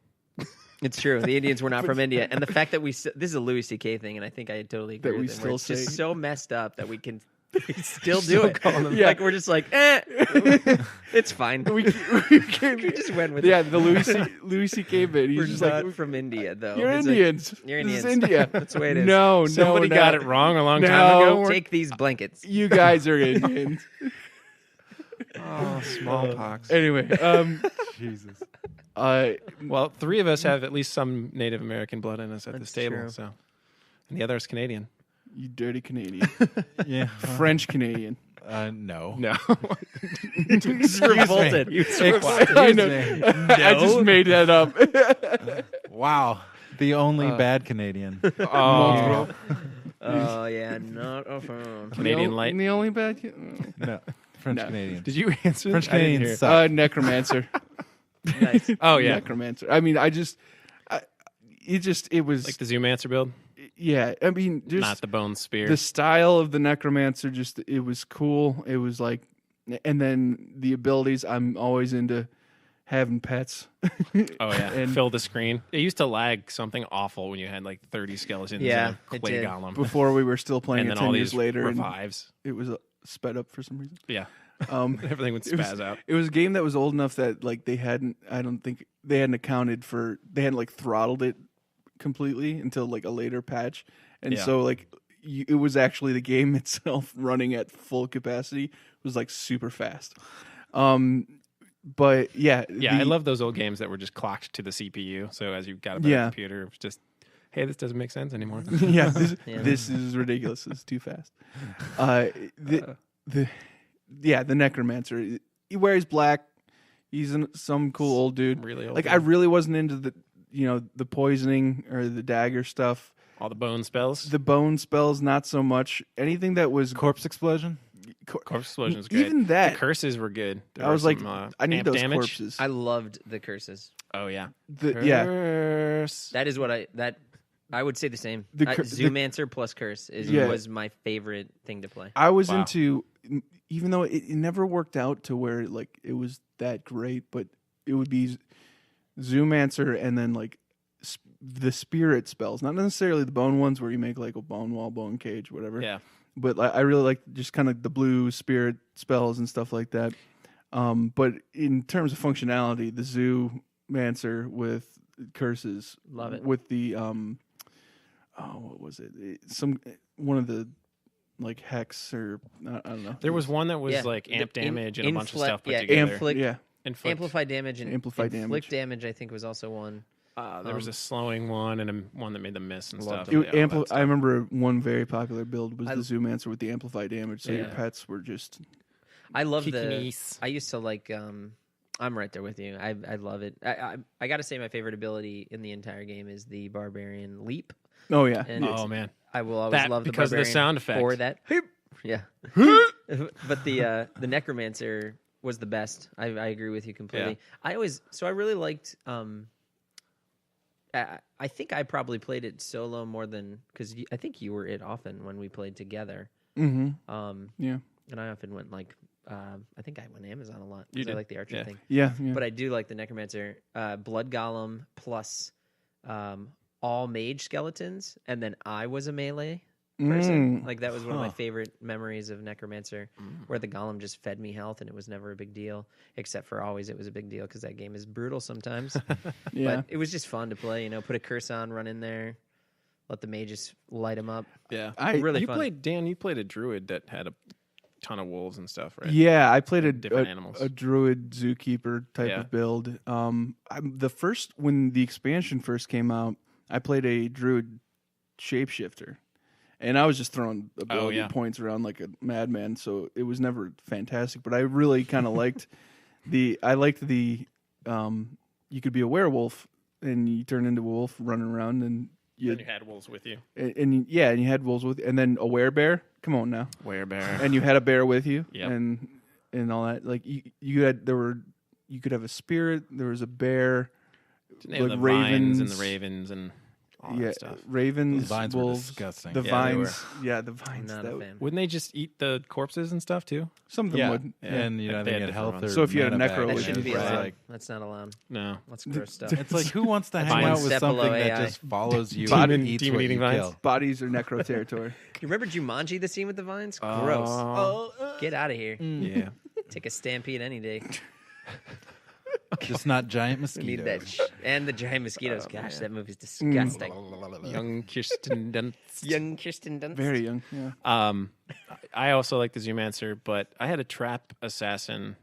It's true. The Indians were not from India, and the fact that this is a Louis C.K. thing, and I think I totally agree That we with him. Where still it's just say- so messed up that we still do it. Yeah. Like we're just like, it's fine. We just went with Yeah, it. the Louis C.K. bit. He's We're just not like, from India, though. you're It's like, Indians. you're This is Indians. India. That's the way it is. No, Somebody no, got no. it wrong a long No. time ago. Take these blankets. You guys are Indians. Oh, smallpox. Anyway, Jesus. Well, three of us have at least some Native American blood in us at this That's table. true. So, and the other is Canadian. you dirty Canadian, Yeah. French Canadian. No. No, He's revolted. I know. I just made that up. Wow. The only bad Canadian. oh, Oh yeah, not a phone. Canadian light. The only bad. No. French No. Canadian. Did you answer? French I didn't Canadians hear it. suck. Necromancer. Nice. Oh yeah, Necromancer. I mean, it was like the Zoomancer build, yeah. I mean, just not the bone spear. the style of the Necromancer. Just it was cool. It was like, and then the abilities. I'm always into having pets. Oh yeah, and fill the screen. It used to lag something awful when you had like 30 skeletons Yeah, in a it clay did. golem, before we were still playing and it then 10 all years these later, and revives. it was sped up for some reason. Yeah, Um, everything would it was- spaz out. It was a game that was old enough that like they hadn't. I don't think they hadn't accounted for. They hadn't like throttled it completely until like a later patch, and Yeah. so like it was actually the game itself running at full capacity was like super fast. But yeah, Yeah, I love those old games that were just clocked to the CPU. So as you got a better Yeah. computer, it was just, hey, this doesn't make sense anymore. yeah, this, Yeah. this is ridiculous. It's too fast. The Necromancer. He wears black. He's some cool old dude. Really old. Like I really wasn't into the poisoning or the dagger stuff. all the bone spells. The bone spells, not so much. Anything that was Corpse explosion? Corpse explosion was great. even that. The curses were good. There I were was like, some, I need amp those damage. corpses. I loved the curses. Oh yeah. Yeah, Curse. That is what I would say the same. The cur- the- Zoomancer plus curse Yeah. was my favorite thing to play. I was Wow. into, even though it never worked out to where like it was that great, but it would be Zoomancer and then like the spirit spells, not necessarily the bone ones where you make like a bone wall, bone cage, whatever. Yeah. But I really like just kind of the blue spirit spells and stuff like that. But in terms of functionality, the Zoomancer with curses, Love it. with the what was it? One of the like hex or I don't know. There was one that was Yeah. like amp The damage and a bunch of inflict- stuff put yeah, together. inflict- yeah. Inflict. Amplify damage and Amplify inflict damage. damage. I think was also one. There was a slowing one and one that made them miss and stuff. Loved Yeah, all that stuff. I remember one very popular build was I- the Zoomancer with the amplified damage, so your Yeah. pets were just... I love the. Kikinis. I used to like. I'm right there with you. I love it. I got to say my favorite ability in the entire game is the Barbarian Leap. Oh, yeah. And Oh man, I will always That- love the because of the Barbarian sound effect. for that. Yeah, but the Necromancer was the best. I agree with you completely. I really liked. I think I probably played it solo more than because I think you were it often when we played together. Mm-hmm. Yeah. And I often went like I think I went Amazon a lot You because I did. like the Archer Yeah. thing. Yeah. But I do like the Necromancer, Blood Golem plus all mage skeletons, and then I was a melee person. Like that was one of my favorite memories of Necromancer, where the Golem just fed me health, and it was never a big deal. Except for always, it was a big deal because that game is brutal sometimes. Yeah. But it was just fun to play. Put a curse on, run in there, let the mages light them up. yeah. Really you fun. played a druid that had a ton of wolves and stuff, right? Yeah, I played Different animals. a druid zookeeper type Yeah. of build. When the expansion first came out, I played a druid shapeshifter, and I was just throwing ability points around like a madman. So it was never fantastic, but I really kind of liked you could be a werewolf and you turn into a wolf running around and And you had wolves with you. and you had wolves with, and then a werebear. Come on now. Werebear. And you had a bear with you, Yep. and all that. Like you could have a spirit. There was a bear, Didn't they have like the vines and ravens. the ravens and all yeah, that stuff. ravens, Those vines were wolves, disgusting. The Yeah, they were. vines, the vines. Not that a would- fan. Wouldn't they just eat the corpses and stuff too? Some of them Yeah, would. and They they had get different health. ones. Or So if you had a mana necro back, That with and shouldn't be it's allowed. like- That's not allowed. No. That's gross stuff. It's like who wants to hang Vines. out with Step something below that AI. just follows you Demon- and eats demon what eating you vines? kill? Bodies are necro territory. You remember Jumanji, the scene with the vines? Gross. Get out of here. Yeah. Take a stampede any day. Just not giant We need that. mosquitoes. And the giant mosquitoes. Gosh, that movie's disgusting. Young Kirsten Dunst. Young Kirsten Dunst. Very young. Yeah. I also like the Zoomancer, but I had a trap assassin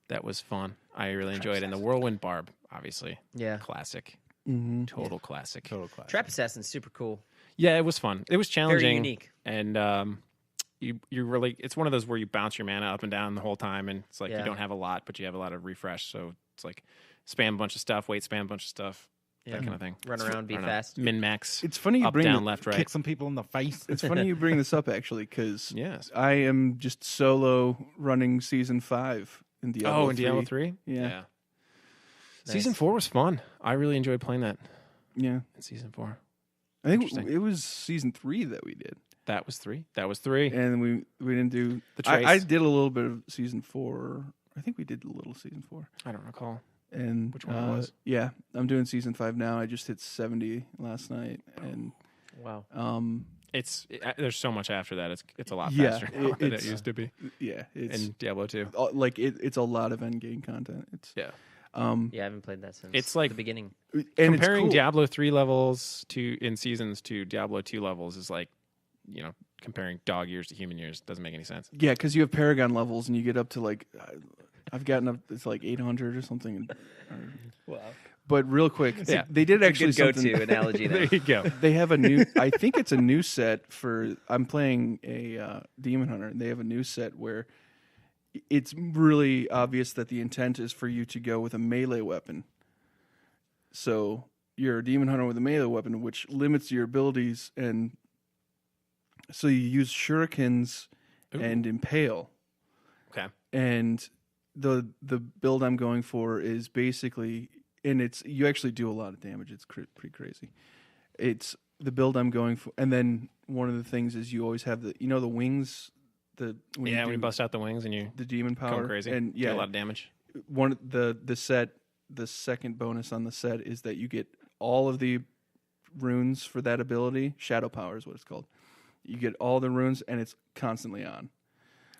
that was fun. I really enjoyed it. And the Whirlwind Barb, obviously. Yeah. Classic. Mm-hmm. Total classic. Total class. Trap Assassin's super cool. Yeah, it was fun. It was challenging. Very unique. And you really, it's one of those where you bounce your mana up and down the whole time. And it's like Yeah. you don't have a lot, but you have a lot of refresh. So it's like spam a bunch of stuff, wait, spam a bunch of stuff, Yeah. that kind of thing. Run around, be I don't know. fast. Min max. It's funny you Up, bring down, the- left, right. Kick some people in the face. It's funny you bring this up actually because Yes. I am just solo running season 5 in Diablo. Oh, in Diablo 3? Yeah. Season Nice. 4 was fun. I really enjoyed playing that Yeah. in season 4. I think Interesting. it was season 3 that we did, That was 3. That was 3. and we didn't do. The I Trace. did a little bit of season 4. I think we did a little season 4. I don't recall. And Which one it was? Yeah, I'm doing season 5 now. I just hit 70 last night, and Wow. There's so much after that. It's a lot Yeah, faster now than it it's- used to be yeah, it's in Diablo 2. like it's a lot of end game content. It's Yeah. Yeah, I haven't played that since It's like- the beginning. and Comparing it's cool. Diablo 3 levels in seasons to Diablo 2 levels is like, comparing dog years to human years doesn't make any sense. Yeah, because you have Paragon levels, and you get up to like I've gotten up. It's like 800 or something. Wow. But real quick, Yeah. they did actually Good something. go-to analogy There there. you go. They have a new. I think it's a new set for. I'm playing a Demon Hunter, and they have a new set where it's really obvious that the intent is for you to go with a melee weapon. So you're a Demon Hunter with a melee weapon, which limits your abilities, and so you use shurikens Ooh. and impale. Okay. And the build I'm going for is basically, and it's you actually do a lot of damage. It's pretty crazy. It's the build I'm going for, and then one of the things is you always have the wings. When When you do bust out the wings and you the demon power go crazy, and do a lot of damage. one the second bonus on the set is that you get all of the runes for that ability. Shadow power is what it's called. You get all the runes, and it's constantly on.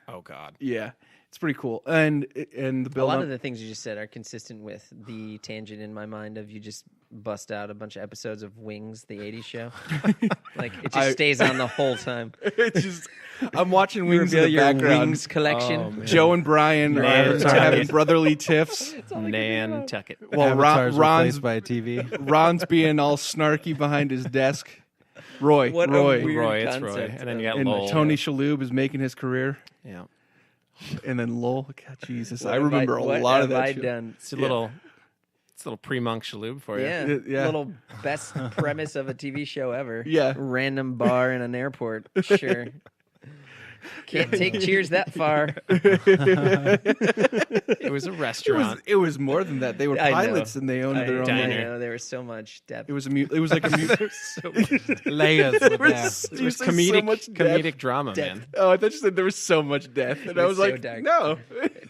Oh God. Yeah. It's pretty cool. And the A build lot up, of the things you just said are consistent with the tangent in my mind of you just bust out a bunch of episodes of Wings, the 80s show. Like, it just stays on the whole time. it's just I'm watching You Wings in reveal the your background. Wings collection. Oh, man. Joe and Brian are Nantucket. having brotherly tiffs. Nantucket. Well, Avatar's Ron's replaced by a TV. Ron's being all snarky behind his desk. Roy, What a Roy, weird Roy, it's Roy. concept. And then you got and Lowell. Tony Shalhoub is making his career, Yeah. and then Lowell. God, Jesus, What I have remember a what lot have of that I shit. done? It's a little pre-monk Shalhoub for you. Yeah, Yeah. little best premise of a TV show ever. Yeah. Random bar in an airport. Sure. Can't take Cheers that far. It was a restaurant. It was more than that. They were I know. pilots and they owned their own. Diner. I know there was so much depth. It was like a Layers there with was, that. you It was say comedic, so much comedic death. drama, Depth. man. Oh, I thought you said there was so much death, and I was was so like, dark. no.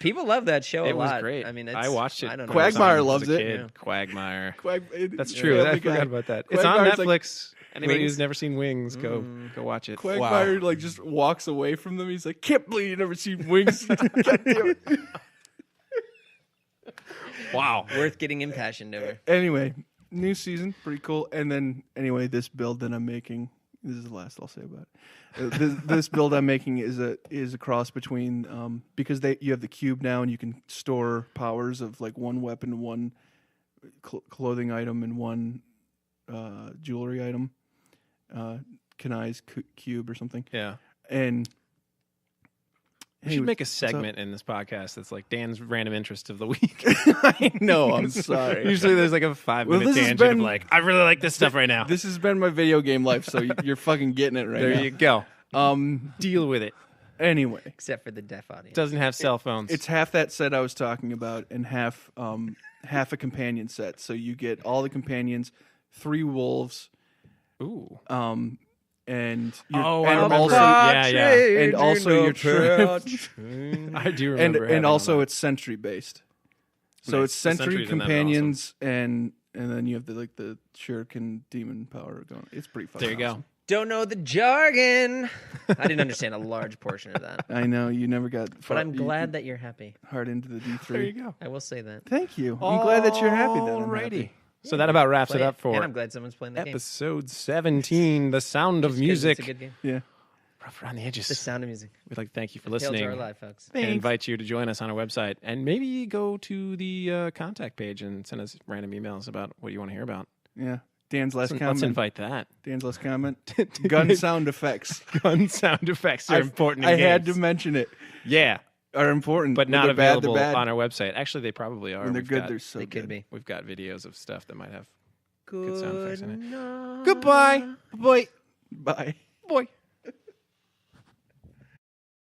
People love that show It a was lot. great. I mean, I watched it. I don't know. Quagmire as a loves it. kid. Yeah. Quagmire. That's Yeah. true. Family I forgot Guy. about that. It's on Quagmire's like- Netflix. Anybody Wings? who's never seen Wings, go watch it. Quagmire like just walks away from them. He's like, can't believe you never seen Wings. God damn it. Wow. Worth getting impassioned over. Anyway, new season, pretty cool. And then anyway, this build that I'm making. This is the last I'll say about it. This build I'm making is a cross between because you have the cube now and you can store powers of like one weapon, one clothing item, and one jewelry item. Kanai's cube or something. Yeah. And We should make a segment in this podcast that's like Dan's random interest of the week. I know. I'm sorry. Usually there's like a 5-minute this has tangent of been- like, I really like this stuff right now. This has been my video game life, so you're fucking getting it right There now. you go. Um. Deal with it. Anyway, Except for the deaf audience. Doesn't have cell phones. it's half that set I was talking about, and half a companion set. So you get all the companions, 3 wolves, Ooh. and Oh, and I remember. also Yeah, yeah. and also your I do remember. and also it's sentry based. So Nice. it's The sentry sentries in that are companions and then you have the shuriken demon power going. It's pretty fun. There you go. Don't know the jargon. I didn't understand a large portion of that. I know you never got, But I'm glad that you're happy. hard into the D3. There you go. I will say that. Thank you. I'm glad that you're happy. That I'm Alrighty. happy. So that about wraps Play it up for And I'm glad someone's playing the game. episode 17, The Sound of Just 'cause Music. It's a good game. Yeah. Rough around the edges. The sound of music. We'd like to thank you for Tales listening. are alive, folks. And invite you to join us on our website and maybe go to the contact page and send us random emails about what you want to hear about. Yeah. Dan's last Let's comment. invite that. Dan's last comment. Gun sound effects. Gun sound effects are important. I in had to games. mention it. Yeah, Are important, but When not they're bad, available they're bad. on our website. Actually, they probably are. When they're We've good, got- they're so They good. could be. We've got videos of stuff that might have Good sound effects in it. night. Goodbye. Boy. Bye. Boy.